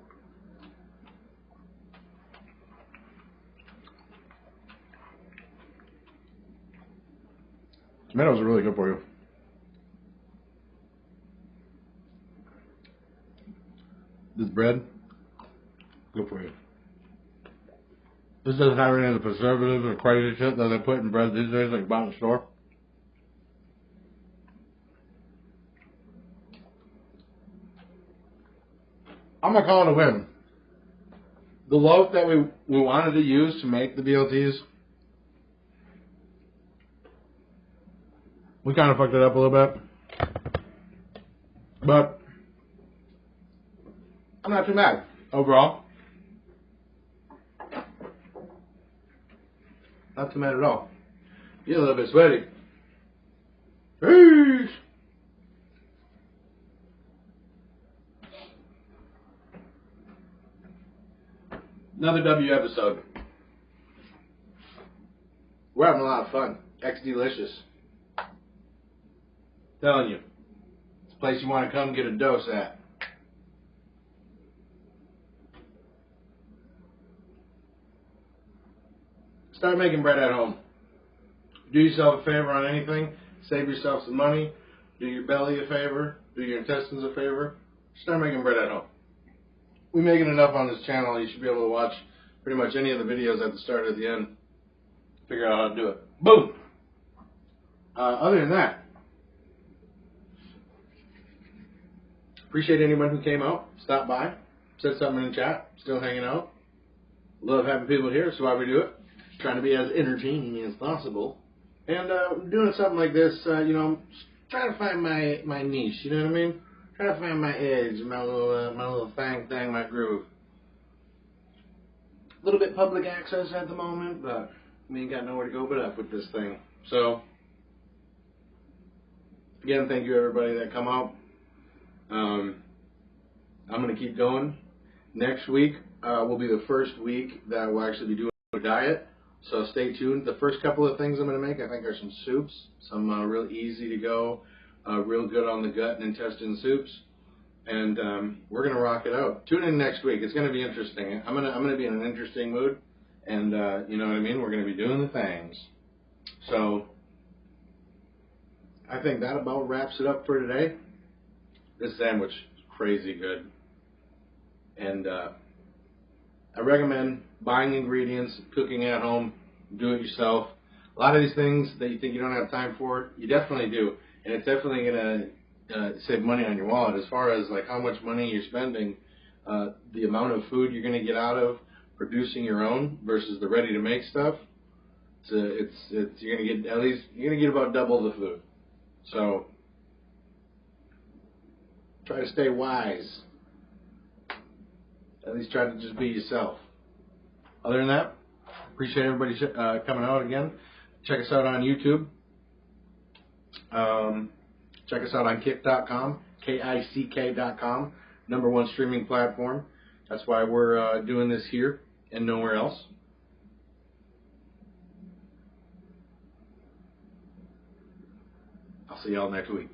Tomatoes are really good for you. This bread, good for you. This doesn't have any of the preservatives or crazy shit that they put in bread these days, like bought in the store. I'm gonna call it a win. The loaf that we wanted to use to make the BLTs, we kind of fucked it up a little bit, but I'm not too mad overall. Not too mad at all. You're a little bit sweaty. Peace. Another W episode. We're having a lot of fun. XDlicious. Telling you. It's a place you want to come get a dose at. Start making bread at home. Do yourself a favor on anything. Save yourself some money. Do your belly a favor. Do your intestines a favor. Start making bread at home. We're making enough on this channel. You should be able to watch pretty much any of the videos at the start or at the end. Figure out how to do it. Boom! Other than that, appreciate anyone who came out, stopped by, said something in the chat, still hanging out. Love having people here, that's why we do it. Trying to be as entertaining as possible. And doing something like this, you know, trying to find my niche, you know what I mean? Trying to find my edge, my little thing, my groove. A little bit public access at the moment, but we ain't got nowhere to go but up with this thing. So, again, thank you everybody that come out. I'm going to keep going. Next week will be the first week that we'll actually be doing a diet. So stay tuned. The first couple of things I'm going to make, I think, are some soups. Some real easy to go, real good on the gut and intestine soups. And we're going to rock it out. Tune in next week. It's going to be interesting. I'm going to be in an interesting mood. And you know what I mean? We're going to be doing the things. So I think that about wraps it up for today. This sandwich is crazy good. And I recommend buying ingredients, cooking at home, do it yourself. A lot of these things that you think you don't have time for, you definitely do. And it's definitely going to save money on your wallet as far as like how much money you're spending, the amount of food you're going to get out of producing your own versus the ready to make stuff. You're going to get at least about double the food. So try to stay wise. At least try to just be yourself. Other than that, appreciate everybody coming out again. Check us out on YouTube. Check us out on kick.com, KICK.com, #1 streaming platform. That's why we're doing this here and nowhere else. I'll see y'all next week.